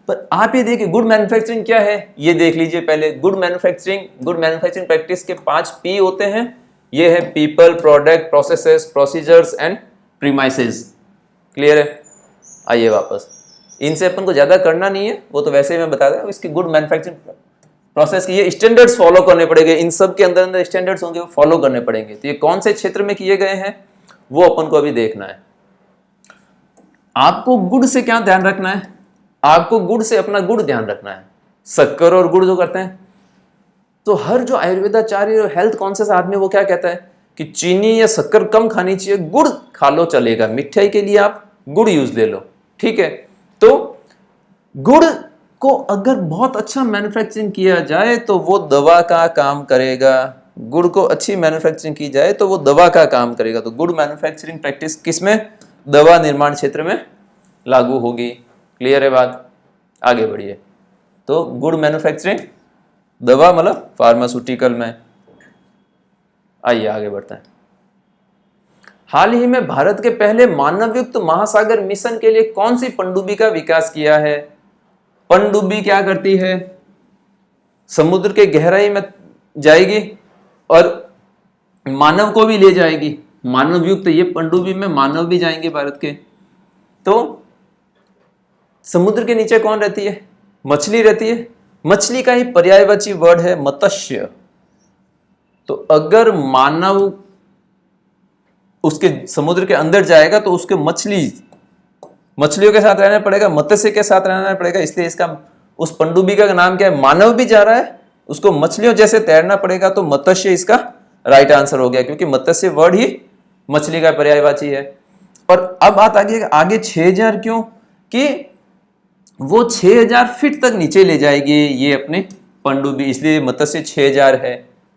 पर आप ये देखिए गुड मैन्युफैक्चरिंग क्या है ये देख लीजिए पहले। गुड मैन्युफैक्चरिंग प्रैक्टिस के 5 P होते हैं। ये है people, product, processes, procedures and premises. Clear है? आइए वापस, इनसे अपन को ज्यादा करना नहीं है, वो तो वैसे ही मैं बता दूं। इसकी गुड मैन्युफैक्चरिंग प्रोसेस की ये स्टैंडर्ड्स फॉलो करने पड़ेंगे। इन सब के अंदर स्टैंडर्ड्स होंगे, वो फॉलो करने पड़ेंगे। तो ये कौन से क्षेत्र में किए गए हैं वो अपन को अभी देखना है। आपको गुड से क्या ध्यान रखना है? आपको गुड से अपना गुड ध्यान रखना है। शक्कर और गुड़ जो करते हैं, तो हर जो आयुर्वेदाचार्य और हेल्थ कॉन्शियस आदमी वो क्या कहता है कि चीनी या शक्कर कम खानी चाहिए, गुड़ खा लो चलेगा। मिठाई के लिए आप गुड़ यूज ले लो। ठीक है, तो गुड़ को अगर बहुत अच्छा मैन्युफैक्चरिंग किया जाए तो वो दवा का काम करेगा। गुड़ को अच्छी मैन्युफैक्चरिंग की जाए तो वो दवा का काम करेगा। तो गुड मैन्युफैक्चरिंग प्रैक्टिस किसमें? दवा निर्माण क्षेत्र में लागू होगी। क्लियर है बात? आगे बढ़िए। तो गुड मैन्युफैक्चरिंग दवा मतलब फार्मास्यूटिकल में। आइए आगे बढ़ते हैं। हाल ही में भारत के पहले मानवयुक्त महासागर मिशन के लिए कौन सी पनडुब्बी का विकास किया है? पनडुब्बी क्या करती है? समुद्र के गहराई में जाएगी और मानव को भी ले जाएगी। मानवयुक्त ये पनडुब्बी में मानव भी जाएंगे भारत के। तो समुद्र के नीचे कौन रहती है? मछली रहती है। मछली का ही पर्यायवाची वर्ड है मत्स्य। तो अगर मानव उसके समुद्र के अंदर जाएगा तो उसके मछलियों के साथ रहना पड़ेगा, मत्स्य के साथ रहना पड़ेगा। इसलिए इसका उस पनडुब्बी का नाम क्या है? मानव भी जा रहा है, उसको मछलियों जैसे तैरना पड़ेगा। तो मत्स्य इसका राइट आंसर हो गया, क्योंकि मत्स्य वर्ड ही मछली का पर्यायवाची है। और अब बात आगे 6000 क्यों? कि वो 6000 फीट तक नीचे ले जाएगी ये अपने पनडुब्बी, इसलिए मत्स्य 6000 है।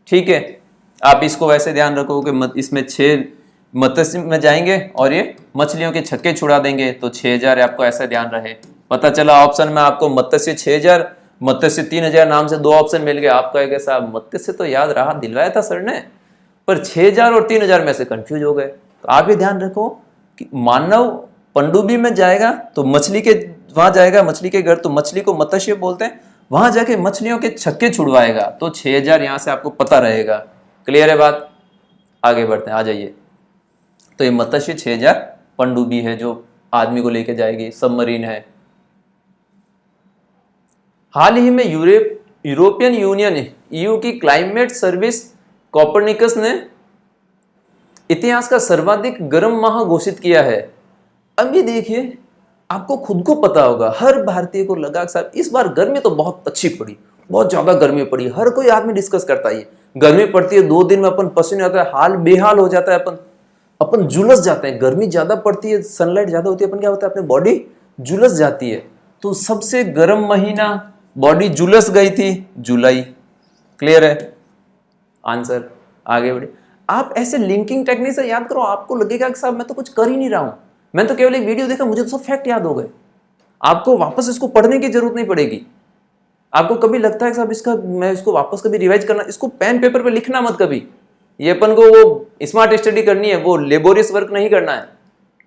ठीक है, आप इसको वैसे ध्यान रखो कि इसमें 6 मत्स्य में जाएंगे और ये मछलियों के छक्के छुड़ा देंगे। तो 6000 आपको ऐसा ध्यान रहे। पता चला ऑप्शन में आपको मत्स्य 6000, मत्स्य 3000 नाम से 2 ऑप्शन मिल गए। आप कहेंगे साहब मत्स्य तो याद रहा, दिलवाया था सर ने, पर 6000 और 3000 में से कंफ्यूज हो गए। तो आप ये ध्यान रखो कि मानव पनडुब्बी में जाएगा तो मछली के वहां जाएगा, मछली के घर, तो मछली को मत्स्य बोलते हैं। वहां जाके मछलियों के छक्के छुड़वाएगा। तो 6000 यहां से आपको पता रहेगा। क्लियर है बात? आगे बढ़ते हैं, आ जाइए। तो ये मत्स्य 6000 पनडुब्बी है जो आदमी को लेके जाएगी, सबमरीन है। हाल ही में यूरोपियन यूनियन EU की क्लाइमेट सर्विस कोपरनिकस ने इतिहास का सर्वाधिक गर्म माह घोषित किया है। अब ये देखिए, आपको खुद को पता होगा, हर भारतीय को लगा साहब इस बार गर्मी तो बहुत अच्छी पड़ी, बहुत ज्यादा गर्मी पड़ी। हर कोई आदमी डिस्कस करता है गर्मी पड़ती है, 2 दिन में अपन पसीने आता है, हाल बेहाल हो जाता है, अपन झुलस जाते हैं। गर्मी ज्यादा पड़ती है, सनलाइट ज्यादा होती है, अपन क्या होता है, अपनी बॉडी झुलस जाती है। तो सबसे गर्म महीना बॉडी झुलस गई थी, जुलाई। क्लियर है आंसर? आगे बढ़े। आप ऐसे लिंकिंग टेक्निक से याद करो, आपको लगेगा कि साहब मैं तो कुछ कर ही नहीं रहा हूं, मैं तो केवल एक वीडियो देखा, मुझे तो सब फैक्ट याद हो गए। आपको वापस इसको पढ़ने की जरूरत नहीं पड़ेगी। आपको कभी लगता है कि साहब मैं इसको वापस कभी रिवाइज करना, इसको पेन पेपर पे लिखना मत कभी। ये अपन को वो स्मार्ट स्टडी करनी है, वो लेबोरियस वर्क नहीं करना है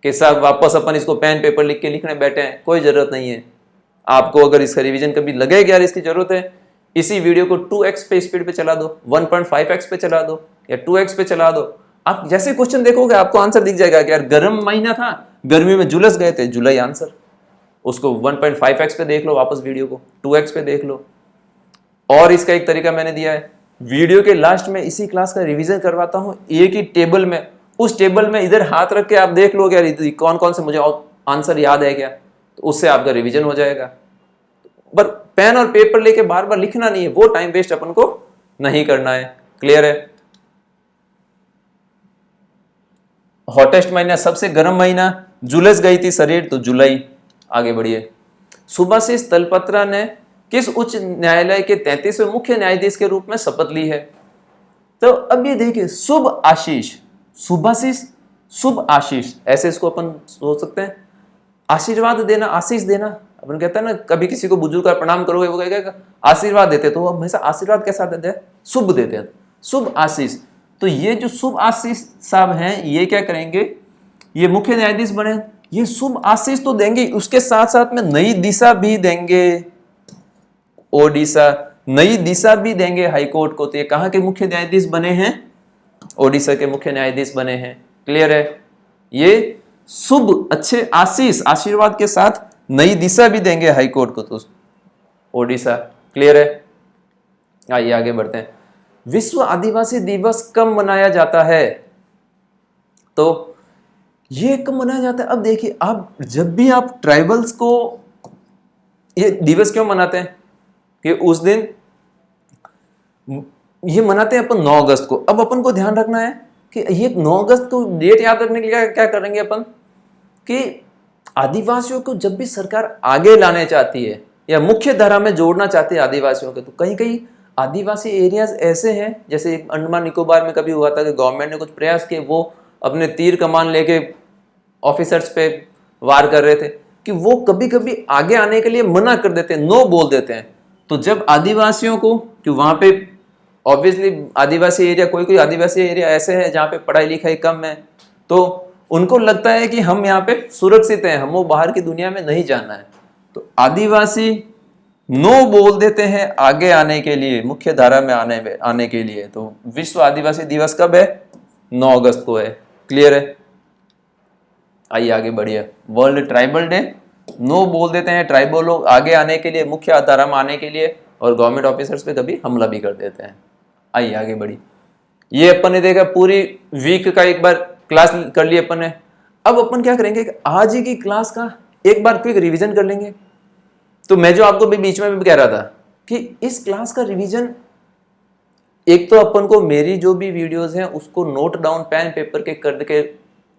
कि साहब वापस अपन इसको पेन पेपर लिख के लिखने बैठे हैं, कोई जरूरत नहीं है। आपको अगर इसका रिवीजन कभी लगे कि यार इसकी जरूरत है, इसी वीडियो को 2x पे स्पीड पे चला दो, 1.5x पे चला दो या 2x पे चला दो। आप जैसे क्वेश्चन देखोगे आपको आंसर दिख जाएगा कि यार गर्म महीना था, गर्मी में झुलस गए थे, जुलाई आंसर। उसको 1.5x पे देख लो, वापस वीडियो को 2x पे देख लो। और इसका एक तरीका मैंने दिया है, वीडियो के लास्ट में इसी क्लास का रिवीजन करवाता हूं एक ही टेबल में। उस टेबल में इधर हाथ रख के आप देख लो यार कौन कौन से मुझे आंसर याद है क्या, तो उससे आपका रिवीजन हो जाएगा। पर पेन और पेपर लेके बार बार लिखना नहीं है, वो टाइम वेस्ट अपन को नहीं करना है। क्लियर है? हॉटेस्ट महीना, सबसे गर्म महीना, झुलस गई थी शरीर, तो जुलाई। आगे बढ़िए। सुभाषिस तलपत्रा ने किस उच्च न्यायालय के 33वें मुख्य न्यायाधीश के रूप में शपथ ली है? तो अब ये देखिए, शुभ आशीष, सुभाषिस शुभ आशीष, ऐसे इसको अपन सोच सकते हैं। आशीर्वाद देना, आशीष देना, अपन कहते हैं ना कभी किसी को बुजुर्ग का प्रणाम करोगे वो कहेगा आशीर्वाद देते, तो हमेशा आशीर्वाद कैसा देते हैं? शुभ देते हैं, शुभ आशीष। तो ये जो शुभ आशीष साहब हैं, ये क्या करेंगे, ये मुख्य न्यायाधीश बने, ये शुभ आशीष तो देंगे, उसके साथ साथ में नई दिशा भी देंगे, ओडिशा, नई दिशा भी देंगे हाईकोर्ट को। तो ये कहां के मुख्य न्यायाधीश बने हैं? ओडिशा के मुख्य न्यायाधीश बने हैं। क्लियर है? ये शुभ अच्छे आशीष, आशीर्वाद के साथ नई दिशा भी देंगे हाईकोर्ट को, तो ओडिशा। क्लियर है? आइए आगे बढ़ते हैं। विश्व आदिवासी दिवस कब मनाया जाता है? तो ये कब मनाया जाता है? अब देखिए, आप जब भी आप ट्राइबल्स को ये दिवस क्यों मनाते हैं कि उस दिन ये मनाते हैं अपन 9 अगस्त को। अब अपन को ध्यान रखना है कि ये 9 अगस्त को डेट याद रखने के लिए क्या करेंगे अपन, कि आदिवासियों को जब भी सरकार आगे लाने चाहती है या मुख्य धारा में जोड़ना चाहती है आदिवासियों के, तो कहीं कहीं आदिवासी एरियाज ऐसे हैं, जैसे अंडमान निकोबार में कभी हुआ था कि गवर्नमेंट ने कुछ प्रयास किए, वो अपने तीर कमान लेके ऑफिसर्स पे वार कर रहे थे, कि वो कभी कभी आगे आने के लिए मना कर देते हैं, नो बोल देते हैं। तो जब आदिवासियों को, कि वहां पे ऑब्वियसली आदिवासी एरिया, कोई कोई आदिवासी एरिया ऐसे है जहाँ पे पढ़ाई लिखाई कम है, तो उनको लगता है कि हम यहाँ पे सुरक्षित हैं, हमको बाहर की दुनिया में नहीं जाना है, तो आदिवासी नो बोल देते हैं आगे आने के लिए, मुख्य धारा में आने के लिए। तो विश्व आदिवासी दिवस कब है? 9 अगस्त को है। क्लियर है? आइए आगे बढ़िए। वर्ल्ड ट्राइबल डे, नो बोल देते हैं ट्राइबल लोग आगे आने के लिए, मुख्य धारा में आने के लिए, और गवर्नमेंट ऑफिसर्स पे कभी हमला भी कर देते हैं। आइए आगे बढ़ी। ये अपन ने देखा, पूरी वीक का एक बार क्लास कर ली अपन ने। अब अपन क्या करेंगे, आज ही की क्लास का एक बार क्विक रिवीजन कर लेंगे। तो मैं जो आपको भी बीच में भी कह रहा था कि इस क्लास का रिवीजन, एक तो अपन को मेरी जो भी वीडियोस हैं उसको नोट डाउन पेन पेपर के करने के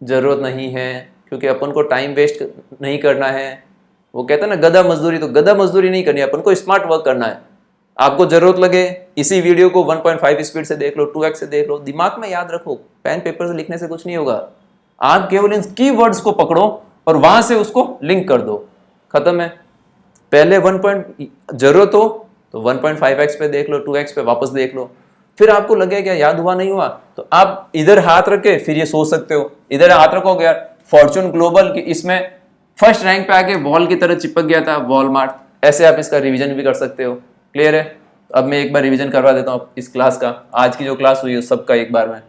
जरूरत नहीं है, क्योंकि अपन को टाइम वेस्ट नहीं करना है। वो कहता है ना गधा मजदूरी, तो गधा मजदूरी नहीं करनी है, अपन को स्मार्ट वर्क करना है। आपको जरूरत लगे इसी वीडियो को 1.5 स्पीड से देख लो, 2x से देख लो, दिमाग में याद रखो, पेन पेपर से लिखने से कुछ नहीं होगा। आप केवल इन कीवर्ड्स को पकड़ो और वहां से उसको लिंक कर दो, खत्म है। पहले 1 जरूरत हो तो 1.5x पे देख लो, 2x पे वापस देख लो, फिर आपको लगे क्या याद हुआ नहीं हुआ, तो आप इधर हाथ रख के फिर ये सोच सकते हो। इधर हाथ रखोगे यार, फॉर्च्यून ग्लोबल की इसमें फर्स्ट रैंक पे आके वॉल की तरह चिपक गया था, वॉलमार्ट, ऐसे आप इसका रिवीजन भी कर सकते हो। क्लियर है? अब मैं एक बार रिवीजन करवा देता हूँ इस क्लास का, आज की जो क्लास हुई है सबका एक बार में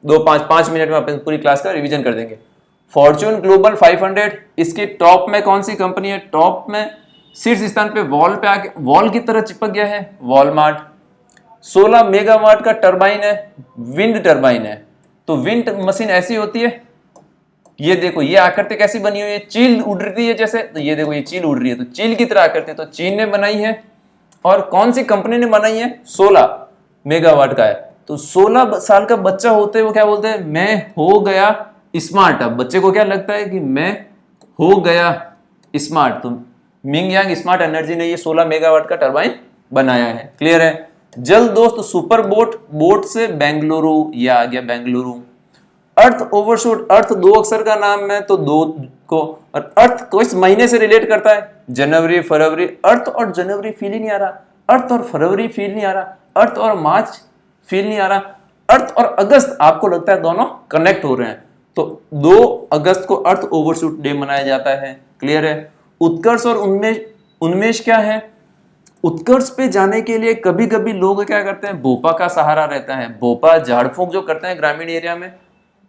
5 मिनट में अपन पूरी क्लास का रिवीजन कर देंगे। फॉर्च्यून ग्लोबल 500, इसकी टॉप में कौन सी कंपनी है? टॉप में शीर्ष स्थान पे वॉल पे आके वॉल की तरह चिपक गया है वॉलमार्ट। 16 मेगावाट का टरबाइन है, विंड टरबाइन है। तो विंड मशीन ऐसी होती है, ये देखो ये आकृति कैसी बनी हुई है, चील उड़ रही है जैसे, तो ये देखो ये चील उड़ रही है, तो चील की तरह आकृति तो चीन ने बनाई है। और कौन सी कंपनी ने बनाई है? 16 मेगावाट का है। तो 16 साल का बच्चा होते वो क्या बोलते हैं? मैं हो गया स्मार्ट। अब बच्चे को क्या लगता है कि मैं हो गया स्मार्ट, तो मिंग यांग स्मार्ट एनर्जी ने ये 16 मेगावाट का टरबाइन बनाया है। क्लियर है? जल दोस्त सुपर बोट, बोट से बेंगलुरु, ये आ गया बेंगलुरु। अर्थ ओवरशूट, अर्थ 2 अक्षर का नाम है तो 2 को, और अर्थ को इस महीने से रिलेट करता है, जनवरी फरवरी। अर्थ और जनवरी फील ही नहीं आ रहा, अर्थ और फरवरी फील नहीं आ रहा, अर्थ और मार्च फील नहीं आ रहा, अर्थ और अगस्त आपको लगता है दोनों कनेक्ट हो रहे हैं। तो 2 अगस्त को अर्थ ओवरशूट डे मनाया जाता है। क्लियर है। उत्कर्ष और उन्मेष क्या है? उत्कर्ष पे जाने के लिए कभी कभी लोग क्या करते हैं, भोपा का सहारा रहता है। भोपा झाड़ फूंक जो करते हैं ग्रामीण एरिया में,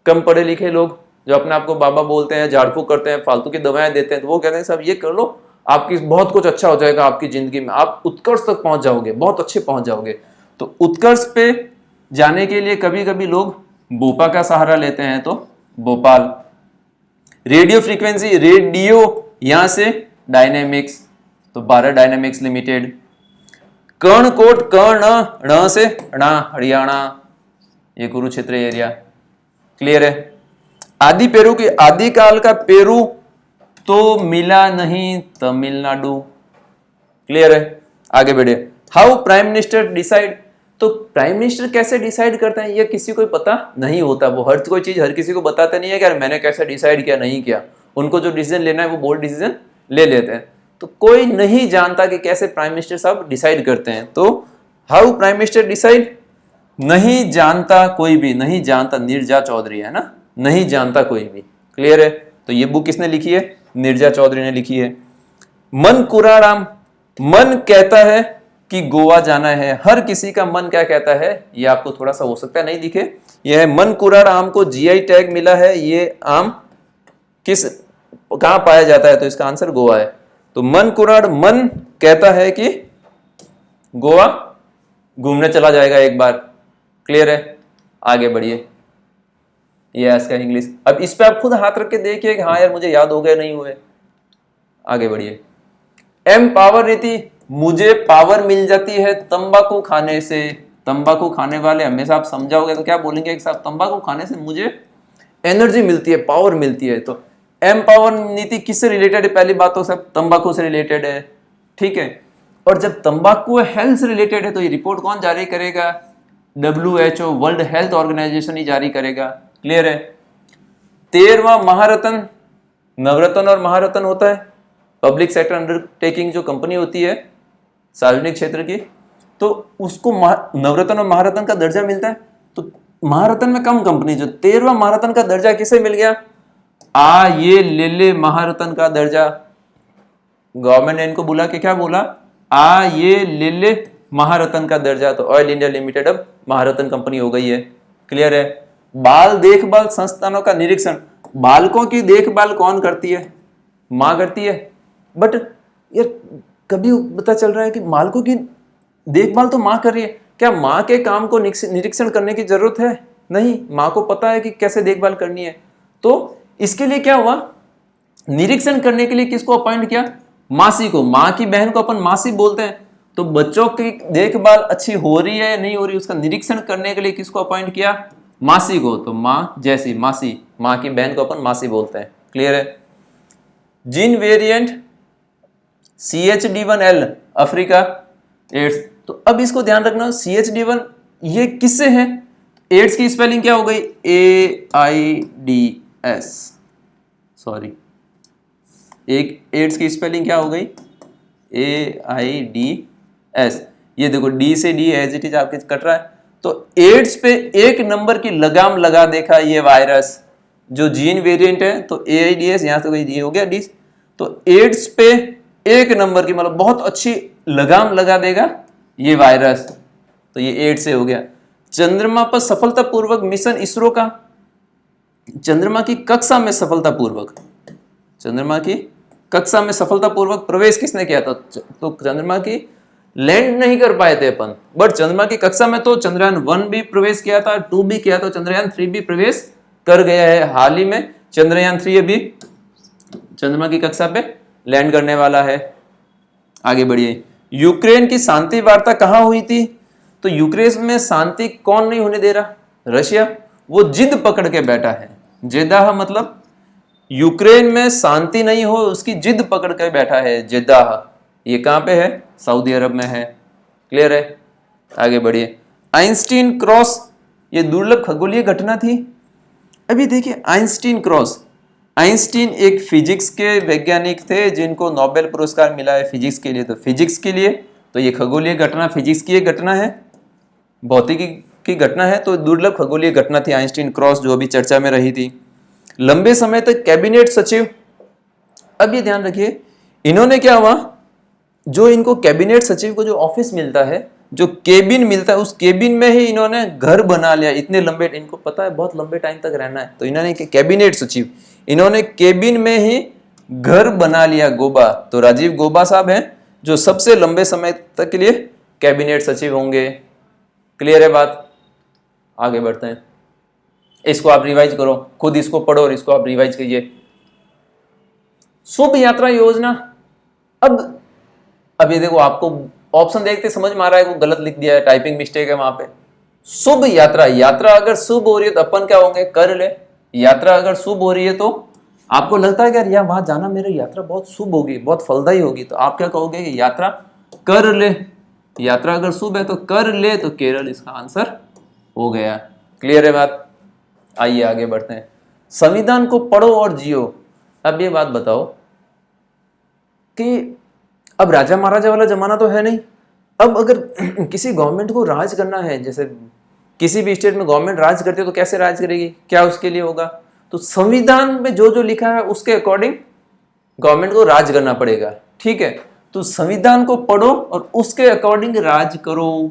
कम पढ़े लिखे लोग जो अपने आप को बाबा बोलते हैं, झाड़ फूंक करते हैं, फालतू की दवाएं देते हैं, तो वो कहते हैं सब ये कर लो, आपकी बहुत कुछ अच्छा हो जाएगा आपकी जिंदगी में, आप उत्कर्ष तक पहुंच जाओगे, बहुत अच्छे पहुंच जाओगे। तो उत्कर्ष पे जाने के लिए कभी कभी लोग भोपा का सहारा लेते हैं। तो भोपाल। रेडियो फ्रीक्वेंसी, रेडियो यहां से डायनेमिक्स, तो भारत डायनेमिक्स लिमिटेड। कर्ण कोट, कर्ण ण से णा, हरियाणा, ये कुरुक्षेत्र एरिया। क्लियर है। आदि पेरू की, आदिकाल का पेरू तो मिला नहीं तमिलनाडु। क्लियर है। आगे बढ़े। हाउ प्राइम मिनिस्टर डिसाइड, तो प्राइम मिनिस्टर कैसे डिसाइड करते हैं ये किसी को पता नहीं होता। वो हर कोई चीज हर किसी को बताते नहीं है कि यार मैंने कैसे डिसाइड किया, नहीं किया। उनको जो डिसीजन लेना है वो बोल्ड डिसीजन ले लेते हैं। तो कोई नहीं जानता कि कैसे प्राइम मिनिस्टर साहब डिसाइड करते हैं। तो हाउ प्राइम मिनिस्टर डिसाइड, नहीं जानता कोई भी, नहीं जानता। नीरजा चौधरी है ना, नहीं जानता कोई भी। क्लियर है। तो ये बुक किसने लिखी है? नीरजा चौधरी ने लिखी है। मन कुराराम, मन कहता है कि गोवा जाना है। हर किसी का मन क्या कहता है, ये आपको थोड़ा सा हो सकता है नहीं दिखे। यह है मन कुरार आम को जीआई टैग मिला है। ये आम कहां पाया जाता है? तो इसका आंसर गोवा है। तो मन कुरार, मन कहता है कि गोवा घूमने चला जाएगा एक बार। क्लियर है। आगे बढ़िए। ये इसका इंग्लिश। अब इस पे आप खुद हाथ रख के देखिए कि हाँ यार मुझे याद हो गए नहीं हुए। आगे बढ़िए। एम पावर नीति, मुझे पावर मिल जाती है तंबाकू खाने से। तंबाकू खाने वाले हमेशा आप समझाओगे तो क्या बोलेंगे कि साहब तंबाकू खाने से मुझे एनर्जी मिलती है, पावर मिलती है। तो एम पावर नीति किससे रिलेटेड है? पहली बात तो सब तंबाकू से रिलेटेड है। ठीक है। और जब तंबाकू हेल्थ से रिलेटेड है तो ये रिपोर्ट कौन जारी करेगा? WHO, वर्ल्ड हेल्थ ऑर्गेनाइजेशन ही जारी करेगा। क्लियर है। 13वां महारत्न, नवरत्न और महारत्न होता है पब्लिक सेक्टर अंडरटेकिंग जो कंपनी होती है सार्वजनिक क्षेत्र की, तो उसको नवरत्न और महारत्न का दर्जा मिलता है। तो महारत्न में कम कंपनी, जो 13वां महारत्न का दर्जा किसे मिल गया? ये ले महारत्न का दर्जा। गवर्नमेंट ने इनको बुला के क्या बोला? ये ले महारत्न का दर्जा। तो ऑयल इंडिया लिमिटेड अब महारत्न कंपनी हो गई है। क्लियर है। बाल देखभाल संस्थानों का निरीक्षण, बालकों की देखभाल कौन करती है? मां करती है। बट यार कभी पता चल रहा है कि बालकों की देखभाल तो मां कर रही है। क्या मां के काम को निरीक्षण करने की जरूरत है? नहीं, मां को पता है कि कैसे देखभाल करनी है। तो इसके लिए क्या हुआ? निरीक्षण करने के लिए किसको अपॉइंट किया? मासी को। मां की बहन को अपन मासी बोलते हैं। तो बच्चों की देखभाल अच्छी हो रही है या नहीं हो रही, उसका निरीक्षण करने के लिए किसको अपॉइंट किया? मासी को। तो मां जैसी मासी, मां की बहन को अपन मासी बोलते हैं। क्लियर है। Gene variant CHD1L Africa AIDS. तो अब इसको ध्यान रखना, CHD1 ये किससे है? एड्स की स्पेलिंग क्या हो गई? AIDS, सॉरी, एक एड्स की स्पेलिंग क्या हो गई? AIDS। ये देखो डी से डी एज इट इज आपके कट रहा है। तो एड्स पे 1 नंबर की लगाम लगा देखा ये वायरस, जो जीन वेरिएंट है। तो AIDS यहां से ये हो गया डी। तो एड्स पे 1 नंबर की, मतलब बहुत अच्छी लगाम लगा देगा ये वायरस। तो ये एड्स से हो गया। चंद्रमा पर सफलतापूर्वक मिशन इसरो का, चंद्रमा की कक्षा में सफलतापूर्वक, चंद्रमा की कक्षा में सफलतापूर्वक प्रवेश किसने किया था? तो चंद्रमा की लैंड नहीं कर पाए थे अपन, बट चंद्रमा की कक्षा में तो चंद्रयान 1 भी प्रवेश किया था, 2 भी किया था, चंद्रयान 3 भी प्रवेश कर गया है। हाल ही में चंद्रयान 3 अभी चंद्रमा की कक्षा पे लैंड करने वाला है। आगे बढ़िए। यूक्रेन की शांति वार्ता कहां हुई थी? तो यूक्रेन में शांति कौन नहीं होने दे रहा? रशिया। वो जिद पकड़ के बैठा है। जेदाह मतलब यूक्रेन में शांति नहीं हो उसकी जिद पकड़ के बैठा है। जेदाह ये कहां पे है? सऊदी अरब में है। क्लियर है। आगे बढ़िए। आइंस्टीन क्रॉस, ये दुर्लभ खगोलीय घटना थी। अभी देखिए आइंस्टीन क्रॉस, आइंस्टीन एक फिजिक्स के वैज्ञानिक थे जिनको नोबेल पुरस्कार मिला है फिजिक्स के लिए। तो फिजिक्स के लिए तो ये खगोलीय घटना फिजिक्स की एक घटना है, भौतिकी की घटना है। तो दुर्लभ खगोलीय घटना थी आइंस्टीन क्रॉस, जो अभी चर्चा में रही थी। लंबे समय तक कैबिनेट सचिव। अब ये ध्यान रखिए, इन्होंने क्या हुआ, जो इनको कैबिनेट सचिव को जो ऑफिस मिलता है, जो केबिन मिलता है, उस केबिन में ही इन्होंने घर बना लिया। इतने लंबे, इनको पता है बहुत लंबे टाइम तक रहना है, तो इन्होंने कैबिनेट सचिव, इन्होंने केबिन में ही घर बना लिया। गोबा, तो राजीव गोबा साहब हैं जो सबसे लंबे समय तक के लिए कैबिनेट सचिव होंगे। क्लियर है बात? आगे बढ़ते हैं। इसको आप रिवाइज करो, खुद इसको पढ़ो और इसको आप रिवाइज कीजिए। शुभ यात्रा योजना। अब ये देखो, आपको ऑप्शन देखते समझ में आ रहा है वो गलत लिख दिया है, टाइपिंग मिस्टेक है वहां पे। शुभ यात्रा, यात्रा अगर शुभ हो रही है तो अपन क्या होंगे, कर ले। यात्रा अगर शुभ हो रही है तो आपको लगता है कि यार वहां जाना, मेरी यात्रा बहुत शुभ होगी, बहुत फलदायी होगी, तो आप क्या कहोगे कि यात्रा कर ले। यात्रा अगर शुभ है तो कर ले, तो केरल इसका आंसर हो गया। क्लियर है बात? आइए आगे बढ़ते हैं। संविधान को पढ़ो और जियो। अब ये बात बताओ कि अब राजा महाराजा वाला जमाना तो है नहीं। अब अगर किसी गवर्नमेंट को राज करना है, जैसे किसी भी स्टेट में गवर्नमेंट राज करती है, तो कैसे राज करेगी, क्या उसके लिए होगा, तो संविधान में जो जो लिखा है उसके अकॉर्डिंग गवर्नमेंट को राज करना पड़ेगा। ठीक है, तो संविधान को पढ़ो और उसके अकॉर्डिंग राज करो।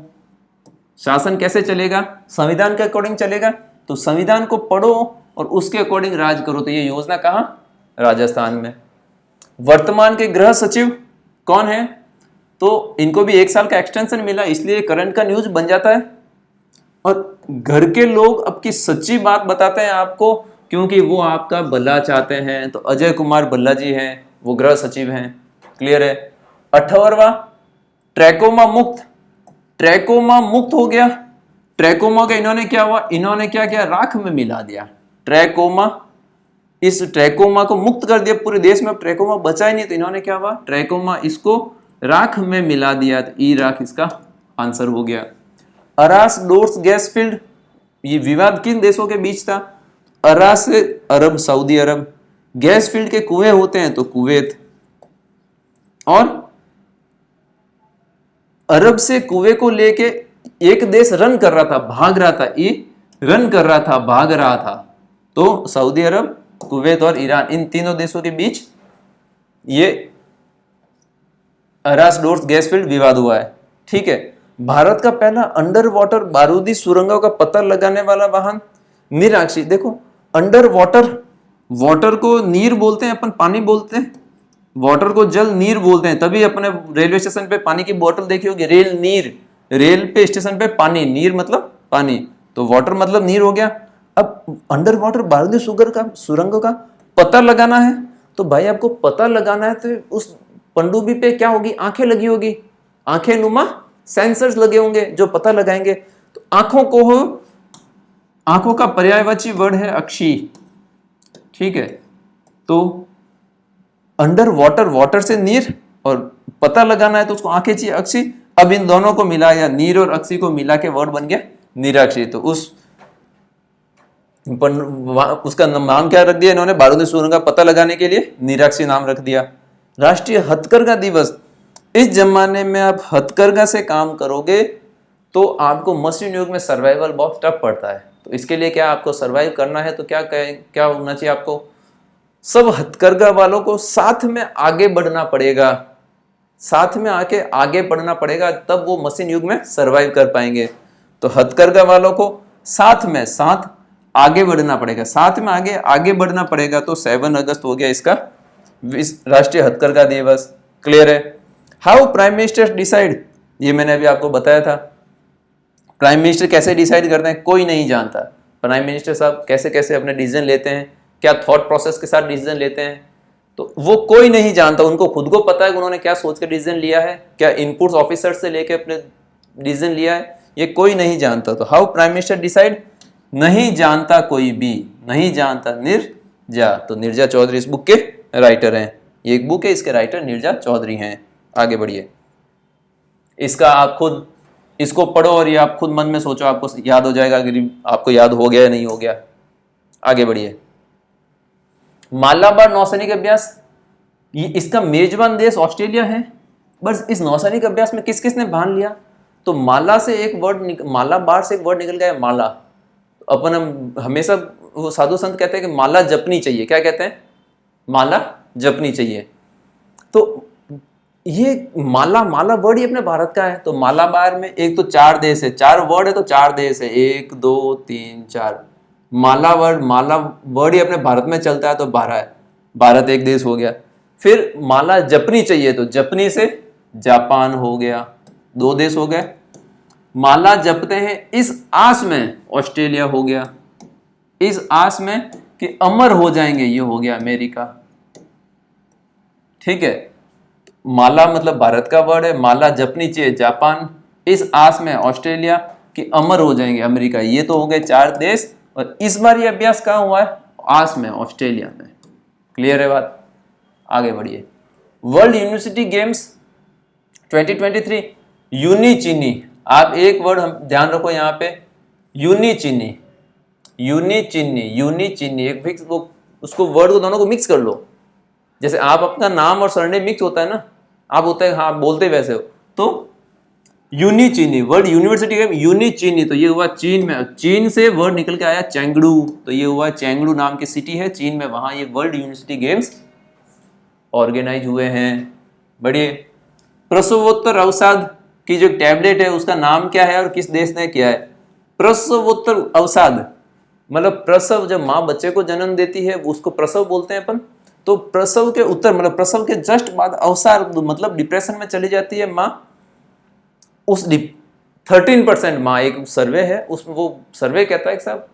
शासन कैसे चलेगा, संविधान के अकॉर्डिंग चलेगा, तो संविधान को पढ़ो और उसके अकॉर्डिंग राज करो। तो ये योजना कहाँ, राजस्थान में। वर्तमान के गृह सचिव कौन है, तो इनको भी 1 साल का एक्सटेंशन मिला, इसलिए करंट का न्यूज बन जाता है। और घर के लोग अब की सच्ची बात बताते हैं आपको, क्योंकि वो आपका भला चाहते हैं। तो अजय कुमार भल्ला जी हैं, वो गृह सचिव हैं। क्लियर है? 18वां ट्रैकोमा मुक्त। ट्रैकोमा मुक्त हो गया। ट्रैकोमा का इन्होंने क्या हुआ, इन्होंने क्या किया, राख में मिला दिया ट्रैकोमा। इस ट्रैकोमा को मुक्त कर दिया पूरे देश में, अब ट्रैकोमा बचा ही नहीं, तो इन्होंने क्या हुआ, ट्रैकोमा इसको राख में मिला दिया। तो ई राख इसका आंसर हो गया। अरास डोर्स गैस फील्ड, ये विवाद किन देशों के बीच था, अरास से अरब, सऊदी अरब। गैस फील्ड के कुएं होते हैं तो कुवैत, और अरब से कुएं को लेके एक देश रन कर रहा था, भाग रहा था, ये रन कर रहा था, भाग रहा था, तो सऊदी अरब, कुवैत और ईरान, इन तीनों देशों के बीच ये अरास डोर्स गैस फील्ड विवाद हुआ है। ठीक है, भारत का पहला अंडर वाटर बारूदी सुरंगों का पता लगाने वाला वाहन निराक्षी। देखो, अंडर वाटर, वाटर को नीर बोलते हैं अपन, पानी बोलते हैं, वाटर को जल, नीर बोलते हैं। तभी अपने रेलवे स्टेशन पे पानी की बोतल देखी होगी, रेल नीर, रेल पे स्टेशन पे पानी, नीर मतलब पानी, तो वाटर मतलब नीर हो गया। अब अंडर वाटर बारूदी सुरंगों का पता लगाना है, तो भाई आपको पता लगाना है तो उस पनडुब्बी पे क्या होगी, आंखें लगी होगी, आंखें नुमा सेंसर्स लगे होंगे जो पता लगाएंगे। तो आंखों को हो, आंखों का पर्यायवाची वर्ड है अक्षी। ठीक है, तो अंडर वाटर, वाटर से नीर, और पता लगाना है तो उसको आंखें चाहिए, अक्षी। अब इन दोनों को मिला, या नीर और अक्षी को मिला के वर्ड बन गया निराक्षी। तो उसका नाम क्या रख दिया इन्होंने, बारूदी सुरंग का पता लगाने के लिए निराक्षी नाम रख दिया। राष्ट्रीय हथकरघा दिवस, इस जमाने में आप हथकरघा से काम करोगे तो आपको मशीन युग में सर्वाइवल बहुत टफ पड़ता है। तो इसके लिए क्या, आपको सर्वाइव करना है तो क्या होना चाहिए, आपको सब हथकरघा वालों को साथ में आगे बढ़ना पड़ेगा, साथ में आके आगे बढ़ना पड़ेगा, तब वो मशीन युग में सर्वाइव कर पाएंगे। तो हथकरघा वालों को साथ आगे बढ़ना पड़ेगा, साथ में आगे बढ़ना पड़ेगा। तो 7 अगस्त हो गया इसका राष्ट्रीय हथकरघा दिवस। क्लियर है? हाउ प्राइम मिनिस्टर डिसाइड, ये मैंने अभी आपको बताया था, प्राइम मिनिस्टर कैसे डिसाइड करते हैं, कोई नहीं जानता। प्राइम मिनिस्टर साहब कैसे कैसे अपने डिसीजन लेते हैं, क्या थॉट प्रोसेस के साथ डिसीजन लेते हैं, तो वो कोई नहीं जानता। उनको खुद को पता है कि उन्होंने क्या सोच के डिसीजन लिया है, क्या इनपुट्स ऑफिसर से लेके अपने डिसीजन लिया है, ये कोई नहीं जानता। तो हाउ प्राइम मिनिस्टर डिसाइड, नहीं जानता कोई भी, नहीं जानता। निर्जा, तो निर्जा चौधरी इस बुक के राइटर हैं। ये एक बुक है, इसके राइटर निर्जा चौधरी हैं। आगे बढ़िए, इसका आप खुद इसको पढ़ो और ये आप खुद मन में सोचो, आपको याद हो जाएगा, अगर आपको याद हो गया या नहीं हो गया। आगे बढ़िए, मालाबार नौसैनिक अभ्यास, ये इसका मेजबान देश ऑस्ट्रेलिया है। बस इस नौसैनिक अभ्यास में किस किस ने भाग लिया, तो माला से एक वर्ड, मालाबार से एक वर्ड निकल गया है, माला। अपन हम हमेशा वो साधु संत कहते हैं कि माला जपनी चाहिए। क्या कहते हैं? माला जपनी चाहिए। तो ये माला माला वर्ड ही अपने भारत का है। तो मालाबार में एक तो 4 देश है, 4 वर्ड है तो 4 देश है, 1 2 3 4। माला वर्ड ही अपने भारत में चलता है तो 12 है, भारत एक देश हो गया। फिर माला जपनी चाहिए तो जपनी से जापान हो गया, 2 देश हो गए। माला जपते हैं इस आस में, ऑस्ट्रेलिया हो गया, इस आस में कि अमर हो जाएंगे, ये हो गया अमेरिका। ठीक है, माला मतलब भारत का वर्ड है, माला जपनी चाहिए जापान, इस आस में ऑस्ट्रेलिया कि अमर हो जाएंगे अमेरिका। ये तो हो गए 4 देश। और इस बार ये अभ्यास कहाँ हुआ है? आस में, ऑस्ट्रेलिया में। क्लियर है बात? आगे बढ़िए। World university games 2023 यूनिचीनी। आप एक वर्ड हम ध्यान रखो यहाँ पे, यूनिचीनी, यूनिचीनी, यूनिचीनी। एक फिक्स वो उसको वर्ड को दोनों को मिक्स कर लो। जैसे आप अपना नाम और सरनेम मिक्स होता है ना, आप होता है हाँ बोलते वैसे हो। तो यूनिचीनी, वर्ल्ड यूनिवर्सिटी गेम यूनिचीनी, तो ये हुआ चीन में। चीन से वर्ड निकल के आया चेंगडू, तो ये हुआ चेंगडू नाम की सिटी है चीन में, वहां ये वर्ल्ड यूनिवर्सिटी गेम्स ऑर्गेनाइज हुए हैं। बढ़िए। प्रसवोत्तर अवसाद की जो टैबलेट है उसका नाम क्या है और किस देश ने किया है? प्रसवोत्तर अवसाद मतलब प्रसव, जब माँ बच्चे को जन्म देती है उसको प्रसव बोलते हैं अपन। तो प्रसव के उत्तर मतलब प्रसव के जस्ट बाद अवसाद मतलब डिप्रेशन में चली जाती है माँ। उस 13% माँ, एक सर्वे है उसमें वो सर्वे कहता है कि साहब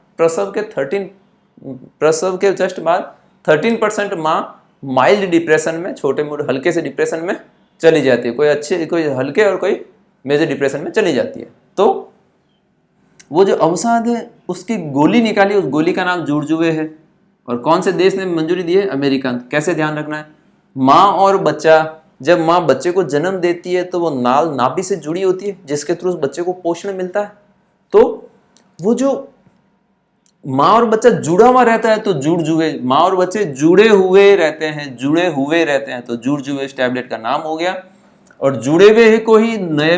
प्रसव के जस्ट बाद 13% माँ माइल्ड डिप्रेशन में, छोटे मोटे हल्के से डिप्रेशन में चली जाती है। कोई हल्के और कोई मेजर डिप्रेशन में चली जाती है। तो वो जो अवसाद है उसकी गोली निकाली, उस गोली का नाम जुड़जुए है। और कौन से देश ने मंजूरी दी है? अमेरिका। कैसे ध्यान रखना है? माँ और बच्चा, जब माँ बच्चे को जन्म देती है तो वो नाभि से जुड़ी होती है जिसके थ्रू उस बच्चे को पोषण मिलता है। तो वो जो माँ और बच्चा जुड़ा हुआ रहता है तो जुड़जुए, माँ और बच्चे जुड़े हुए रहते हैं तो जुड़जुए इस टैबलेट का नाम हो गया। और जुड़े हुए को ही नए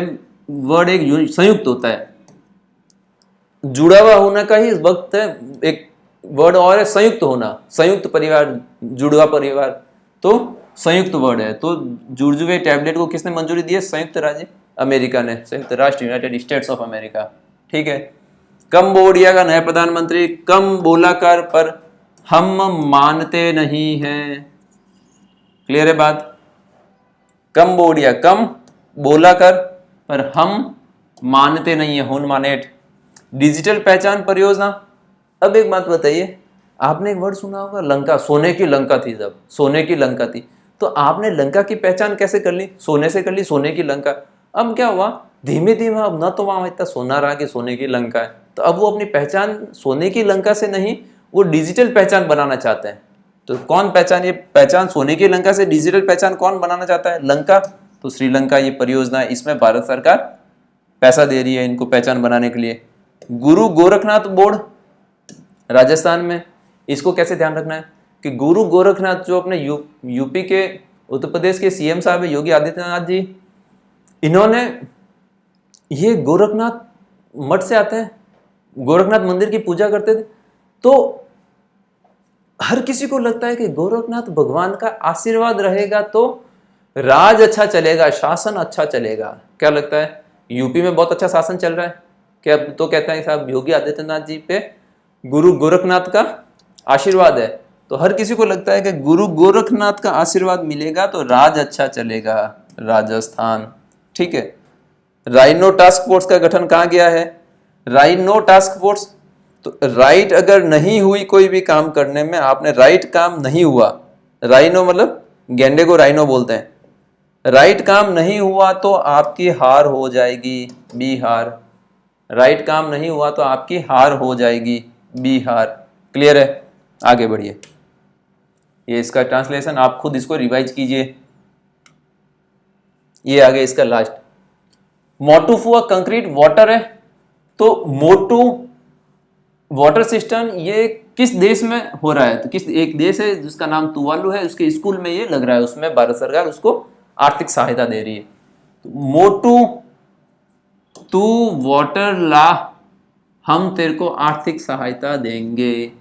वर्ड एक संयुक्त होता है। जुड़ा हुआ होना का ही इस वक्त एक वर्ड और है संयुक्त होना, संयुक्त परिवार, जुड़वा परिवार, तो संयुक्त वर्ड है। तो जुड़जुए टैबलेट को किसने मंजूरी दी है? संयुक्त राज्य अमेरिका ने, संयुक्त राष्ट्र, यूनाइटेड स्टेट्स ऑफ अमेरिका। ठीक है। कंबोडिया का नया प्रधानमंत्री कम बोला कर पर हम मानते नहीं हैं। क्लियर है बात? कंबोडिया, कम बोला कर पर हम मानते नहीं है, हुन मानेट। डिजिटल पहचान परियोजना। अब एक बात बताइए, आपने एक वर्ड सुना होगा लंका, सोने की लंका थी, जब सोने की लंका थी तो आपने लंका की पहचान कैसे कर ली? सोने से कर ली, सोने की लंका। अब क्या हुआ? धीमे धीमे अब न तो वहां इतना सोना रहा कि सोने की लंका है, तो अब वो अपनी पहचान सोने की लंका से नहीं, वो डिजिटल पहचान बनाना चाहते हैं। तो कौन पहचान, ये पहचान सोने की लंका से डिजिटल पहचान कौन बनाना चाहता है? लंका। तो श्रीलंका ये परियोजना है, इसमें भारत सरकार पैसा दे रही है इनको पहचान बनाने के लिए। गुरु गोरखनाथ बोर्ड राजस्थान में, इसको कैसे ध्यान रखना है कि गुरु गोरखनाथ जो अपने यूपी के, उत्तर प्रदेश के सीएम साहब है योगी आदित्यनाथ जी, इन्होंने ये गोरखनाथ मठ से आते हैं, गोरखनाथ मंदिर की पूजा करते थे। तो हर किसी को लगता है कि गोरखनाथ भगवान का आशीर्वाद रहेगा तो राज अच्छा चलेगा, शासन अच्छा चलेगा। क्या लगता है? यूपी में बहुत अच्छा शासन चल रहा है क्या? तो कहता है साहब योगी आदित्यनाथ जी पे गुरु गोरखनाथ का आशीर्वाद है, तो हर किसी को लगता है कि गुरु गोरखनाथ का आशीर्वाद मिलेगा तो राज अच्छा चलेगा, राजस्थान। ठीक है। राइनो टास्क फोर्स का गठन कहाँ गया है? Rhino task force. तो राइट अगर नहीं हुई कोई भी काम करने में, आपने राइट काम नहीं हुआ, राइनो मतलब गेंडे को राइनो बोलते हैं, राइट काम नहीं हुआ तो आपकी हार हो जाएगी, बिहार। राइट काम नहीं हुआ तो आपकी हार हो जाएगी, बिहार। क्लियर है? आगे बढ़िए। ये इसका ट्रांसलेशन आप खुद इसको रिवाइज कीजिए। ये आगे इसका लास्ट मोटूफुआ कंक्रीट वाटर है। तो मोटू वाटर सिस्टम ये किस देश में हो रहा है? तो किस एक देश है जिसका नाम तुवालू है, उसके स्कूल में ये लग रहा है, उसमें भारत सरकार उसको आर्थिक सहायता दे रही है। तो मोटू तू वाटर ला, हम तेरे को आर्थिक सहायता देंगे।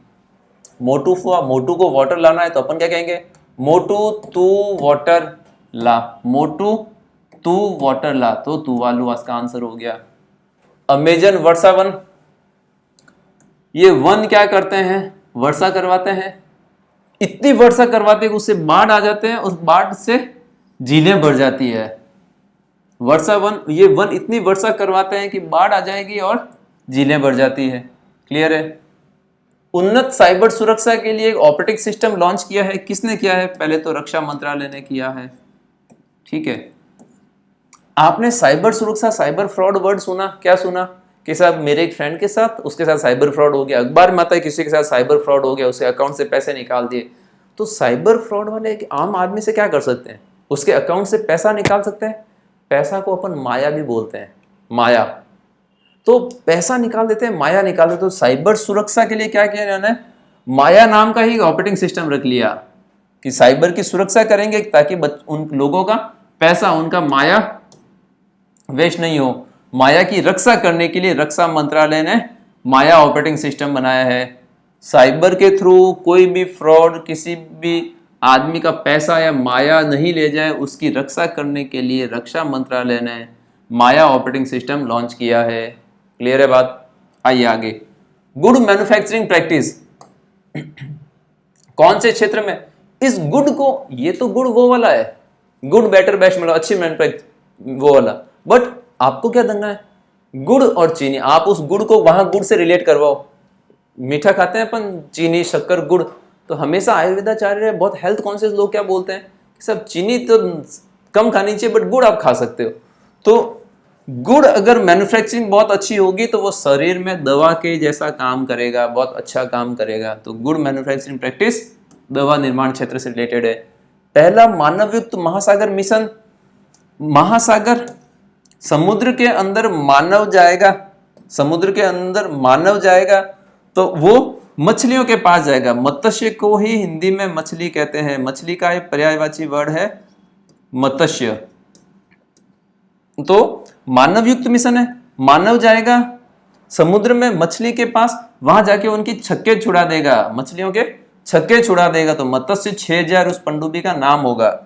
मोटू मोटू को वाटर लाना है तो अपन क्या कहेंगे, मोटू तू वाटर ला, मोटू तू वाटर ला, तो तू वालू इसका आंसर हो गया। अमेजन वर्षावन, ये वन क्या करते हैं, वर्षा करवाते हैं, इतनी वर्षा करवाते हैं कि उससे बाढ़ आ जाते हैं और बाढ़ से झीलें भर जाती है। वर्षा वन, ये वन इतनी वर्षा करवाते हैं कि बाढ़ आ जाएगी और झीलें भर जाती है। क्लियर है। उन्नत साइबर सुरक्षा के लिए एक ऑपरेटिंग सिस्टम लॉन्च किया है, किसने किया है, पहले तो रक्षा मंत्रालय ने किया है। ठीक है, आपने साइबर सुरक्षा, साइबर फ्रॉड वर्ड सुना, क्या सुना कि साहब मेरे एक फ्रेंड के साथ, उसके साथ साइबर फ्रॉड हो गया, अखबार में आता है किसी के साथ साइबर फ्रॉड हो गया, उसके अकाउंट से पैसे निकाल दिए। तो साइबर फ्रॉड वाले आम आदमी से क्या कर सकते हैं, उसके अकाउंट से पैसा निकाल सकते हैं। पैसा को अपन माया भी बोलते हैं, माया, तो पैसा निकाल देते हैं, माया निकाल देते। तो साइबर सुरक्षा के लिए क्या किया इन्होंने, माया नाम का ही ऑपरेटिंग सिस्टम रख लिया कि साइबर की सुरक्षा करेंगे ताकि उन लोगों का पैसा, उनका माया वेस्ट नहीं हो। माया की रक्षा करने के लिए रक्षा मंत्रालय ने माया ऑपरेटिंग सिस्टम बनाया है। साइबर के थ्रू कोई भी फ्रॉड, किसी भी आदमी का पैसा या माया नहीं ले जाए, उसकी रक्षा करने के लिए रक्षा मंत्रालय ने माया ऑपरेटिंग सिस्टम लॉन्च किया है। क्लियर है बात। आइए आगे, गुड मैन्युफैक्चरिंग प्रैक्टिस कौन से क्षेत्र में, इस गुड को, ये तो गुड वो वाला है, गुड बेटर बेस्ट मतलब अच्छी मैन्युफैक्चर वो वाला, बट आपको क्या करना है, गुड़ और चीनी, आप उस गुड़ को वहां गुड़ से रिलेट करवाओ। मीठा खाते हैं अपन, चीनी शक्कर गुड़, तो हमेशा आयुर्वेदाचार्य बहुत हेल्थ कॉन्शियस लोग क्या बोलते हैं कि सब चीनी तो कम खानी चाहिए बट गुड़ आप खा सकते हो। तो गुड़ अगर मैन्युफैक्चरिंग बहुत अच्छी होगी तो वो शरीर में दवा के जैसा काम करेगा, बहुत अच्छा काम करेगा। तो गुड़ मैन्युफैक्चरिंग प्रैक्टिस दवा निर्माण क्षेत्र से रिलेटेड है। पहला मानवयुक्त महासागर मिशन, महासागर समुद्र के अंदर मानव जाएगा, समुद्र के अंदर मानव जाएगा तो वो मछलियों के पास जाएगा। मत्स्य को ही हिंदी में मछली कहते हैं, मछली का एक पर्यायवाची वर्ड है मत्स्य। तो मानव युक्त मिशन है, मानव जाएगा समुद्र में मछली के पास, वहां जाके उनकी छक्के छुड़ा देगा, मछलियों के छक्के छुड़ा देगा। तो मत्स्य 6000 उस पनडुब्बी का नाम होगा।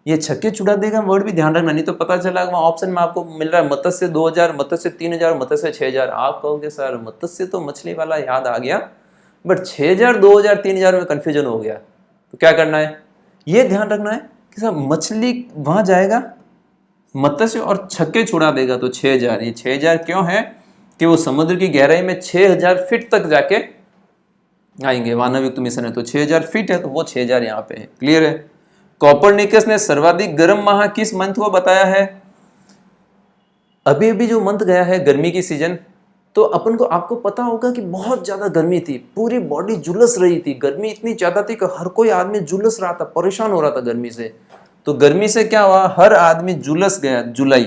ये छक्के छुड़ा देगा वर्ड भी ध्यान रखना, नहीं तो पता चला वहां ऑप्शन में आपको मिल रहा है मत्स्य 2000, मत्स्य 3000, मत्स्य 6000। आप कहोगे सर मत्स्य तो मछली वाला याद आ गया बट 6000, 2000, 3000 में कंफ्यूजन हो गया। तो क्या करना है, ये ध्यान रखना है कि सर मछली वहां जाएगा मत्स्य और छक्के छुड़ा देगा तो 6000। ये 6000 क्यों है कि वो समुद्र की गहराई में 6000 फीट तक जाके आएंगे। मानव युक्त मिशन है तो 6000 फीट है तो वो 6000 यहाँ पे है। क्लियर है। कोपरनिकस ने सर्वाधिक गर्म माह किस मंथ को बताया है, अभी अभी जो मंथ गया है गर्मी की सीजन, तो अपन को, आपको पता होगा कि बहुत ज्यादा गर्मी थी, पूरी बॉडी झुलस रही थी, गर्मी इतनी ज्यादा थी कि हर कोई आदमी झुलस रहा था, परेशान हो रहा था गर्मी से। तो गर्मी से क्या हुआ, हर आदमी झुलस गया। जुलाई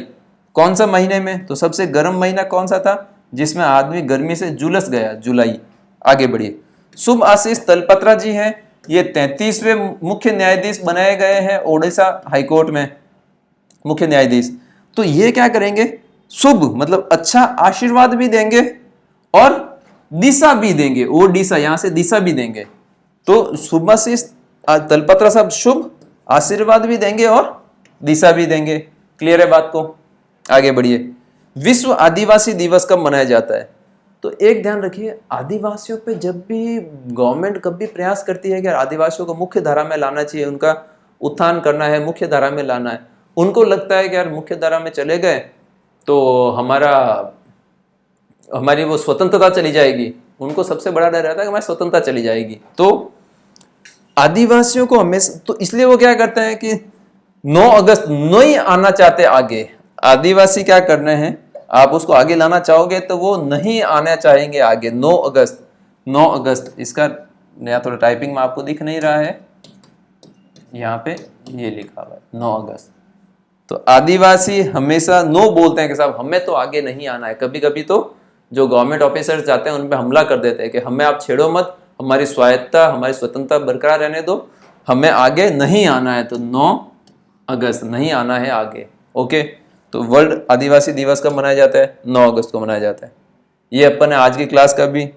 कौन सा महीने में, तो सबसे गर्म महीना कौन सा था जिसमें आदमी गर्मी से झुलस गया, जुलाई। आगे बढ़िए। शुभ आशीष तलपत्रा जी हैं, ये 33वें मुख्य न्यायाधीश बनाए गए हैं ओडिशा हाईकोर्ट में, मुख्य न्यायाधीश। तो ये क्या करेंगे, शुभ मतलब अच्छा आशीर्वाद भी देंगे और दिशा भी देंगे, वो दिशा यहां से दिशा भी देंगे। तो शुभ आशीष तलपत्रा साहब शुभ आशीर्वाद भी देंगे और दिशा भी देंगे। क्लियर है बात को। आगे बढ़िए। विश्व आदिवासी दिवस कब मनाया जाता है, तो एक ध्यान रखिए, आदिवासियों पे जब भी गवर्नमेंट कभी प्रयास करती है कि आदिवासियों को मुख्य धारा में लाना चाहिए, उनका उत्थान करना है, मुख्य धारा में लाना है, उनको लगता है कि यार मुख्य धारा में चले गए तो हमारी वो स्वतंत्रता चली जाएगी। उनको सबसे बड़ा डर रहता है कि हमारी स्वतंत्रता चली जाएगी। तो आदिवासियों को हमेशा, तो इसलिए वो क्या करते हैं कि 9 अगस्त नहीं आना चाहते आगे। आदिवासी क्या करने हैं, आप उसको आगे लाना चाहोगे तो वो नहीं आना चाहेंगे आगे। 9 अगस्त, 9 अगस्त, इसका नया थोड़ा टाइपिंग में आपको दिख नहीं रहा है, यहाँ पे ये लिखा हुआ है 9 अगस्त। तो आदिवासी हमेशा नो बोलते हैं कि साहब हमें तो आगे नहीं आना है। कभी कभी तो जो गवर्नमेंट ऑफिसर्स जाते हैं उन पे हमला कर देते हैं कि हमें आप छेड़ो मत, हमारी स्वायत्ता, हमारी स्वतंत्रता बरकरार रहने दो, हमें आगे नहीं आना है। तो 9 अगस्त नहीं आना है आगे। ओके, तो वर्ल्ड आदिवासी दिवस कब मनाया जाता है, 9 अगस्त को मनाया जाता है। ये अपन ने आज की क्लास का भी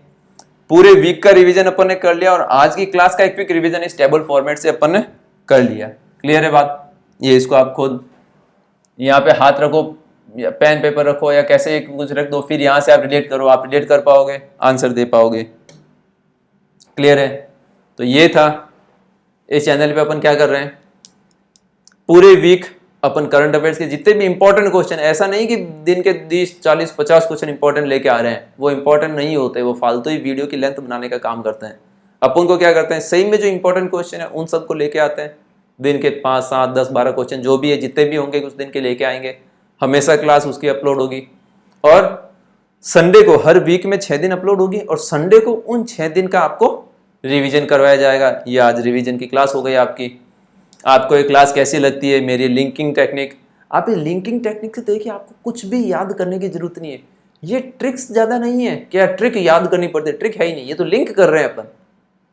पूरे वीक का रिवीजन अपन ने कर लिया और आज की क्लास का एक क्विक रिवीजन इस टेबल फॉर्मेट से अपन ने कर लिया। क्लियर है बात? ये इसको आप खुद यहाँ पे हाथ रखो या पेन पेपर रखो या कैसे कुछ रख दो, फिर यहाँ से आप रिलेट करो, आप रिलेट कर पाओगे, आंसर दे पाओगे। क्लियर है? तो ये था, इस चैनल पे अपन क्या कर रहे हैं, पूरे वीक अपन करंट अफेयर्स के जितने भी इंपॉर्टेंट क्वेश्चन, ऐसा नहीं कि दिन के 30 40 50 क्वेश्चन इंपॉर्टेंट लेके आ रहे हैं, वो इंपॉर्टेंट नहीं होते, वो फालतू ही वीडियो की लेंथ बनाने का काम करते हैं। अपन को क्या करते हैं, सही में जो इंपॉर्टेंट क्वेश्चन है उन सबको लेके आते हैं, दिन के 5 7 10 12 क्वेश्चन जो भी है, जितने भी होंगे उस दिन के लेके आएंगे, हमेशा क्लास उसकी अपलोड होगी। और संडे को हर वीक में 6 दिन अपलोड होगी और संडे को उन 6 दिन का आपको रिवीजन करवाया जाएगा। ये आज रिवीजन की क्लास हो गई आपकी। आपको ये क्लास कैसी लगती है, मेरी लिंकिंग टेक्निक, आप ये लिंकिंग टेक्निक से देखिए, आपको कुछ भी याद करने की जरूरत नहीं है, ये ट्रिक्स ज़्यादा नहीं है, क्या ट्रिक याद करनी पड़ती है, ट्रिक है ही नहीं, ये तो लिंक कर रहे हैं अपन।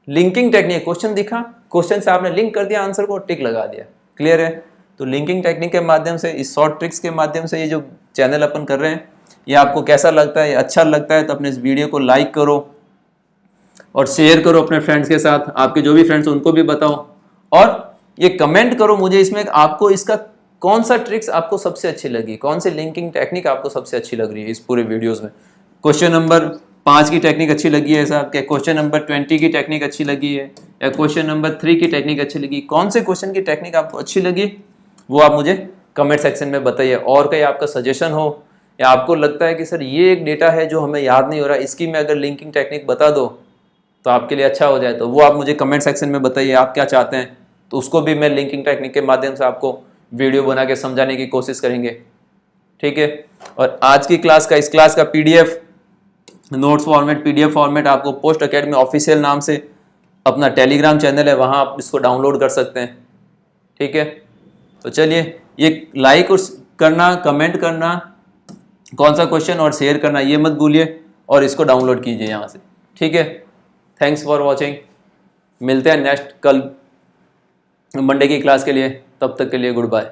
लिंकिंग टेक्निक, क्वेश्चन दिखा, क्वेश्चन से आपने लिंक कर दिया आंसर को, टिक लगा दिया। क्लियर है? तो लिंकिंग टेक्निक के माध्यम से, इस शॉर्ट ट्रिक्स के माध्यम से ये जो चैनल अपन कर रहे हैं, ये आपको कैसा लगता है, अच्छा लगता है तो अपने इस वीडियो को लाइक करो और शेयर करो अपने फ्रेंड्स के साथ, आपके जो भी फ्रेंड्स उनको भी बताओ, और ये कमेंट करो मुझे इसमें आपको इसका कौन सा ट्रिक्स आपको सबसे अच्छी लगी, कौन सी लिंकिंग टेक्निक आपको सबसे अच्छी लग रही है इस पूरे वीडियोस में। क्वेश्चन नंबर 5 की टेक्निक अच्छी लगी है साहब, क्या क्वेश्चन नंबर 20 की टेक्निक अच्छी लगी है, या क्वेश्चन नंबर 3 की टेक्निक अच्छी लगी, कौन से क्वेश्चन की टेक्निक आपको अच्छी लगी वो आप मुझे कमेंट सेक्शन में बताइए। और कहीं आपका सजेशन हो या आपको लगता है कि सर ये एक डेटा है जो हमें याद नहीं हो रहा, इसकी मैं अगर लिंकिंग टेक्निक बता दो तो आपके लिए अच्छा हो जाए, तो वो आप मुझे कमेंट सेक्शन में बताइए आप क्या चाहते हैं, तो उसको भी मैं लिंकिंग टेक्निक के माध्यम से आपको वीडियो बना के समझाने की कोशिश करेंगे। ठीक है? और आज की क्लास का, इस क्लास का PDF notes format, PDF format आपको पोस्ट एकेडमी ऑफिशियल नाम से अपना टेलीग्राम चैनल है, वहाँ आप इसको डाउनलोड कर सकते हैं। ठीक है? तो चलिए, ये लाइक करना, कमेंट करना, कौन सा क्वेश्चन और शेयर करना ये मत भूलिए, और इसको डाउनलोड कीजिए यहाँ से। ठीक है? Thanks for watching. मिलते हैं नेक्स्ट कल मंडे की क्लास के लिए, तब तक के लिए गुड बाय।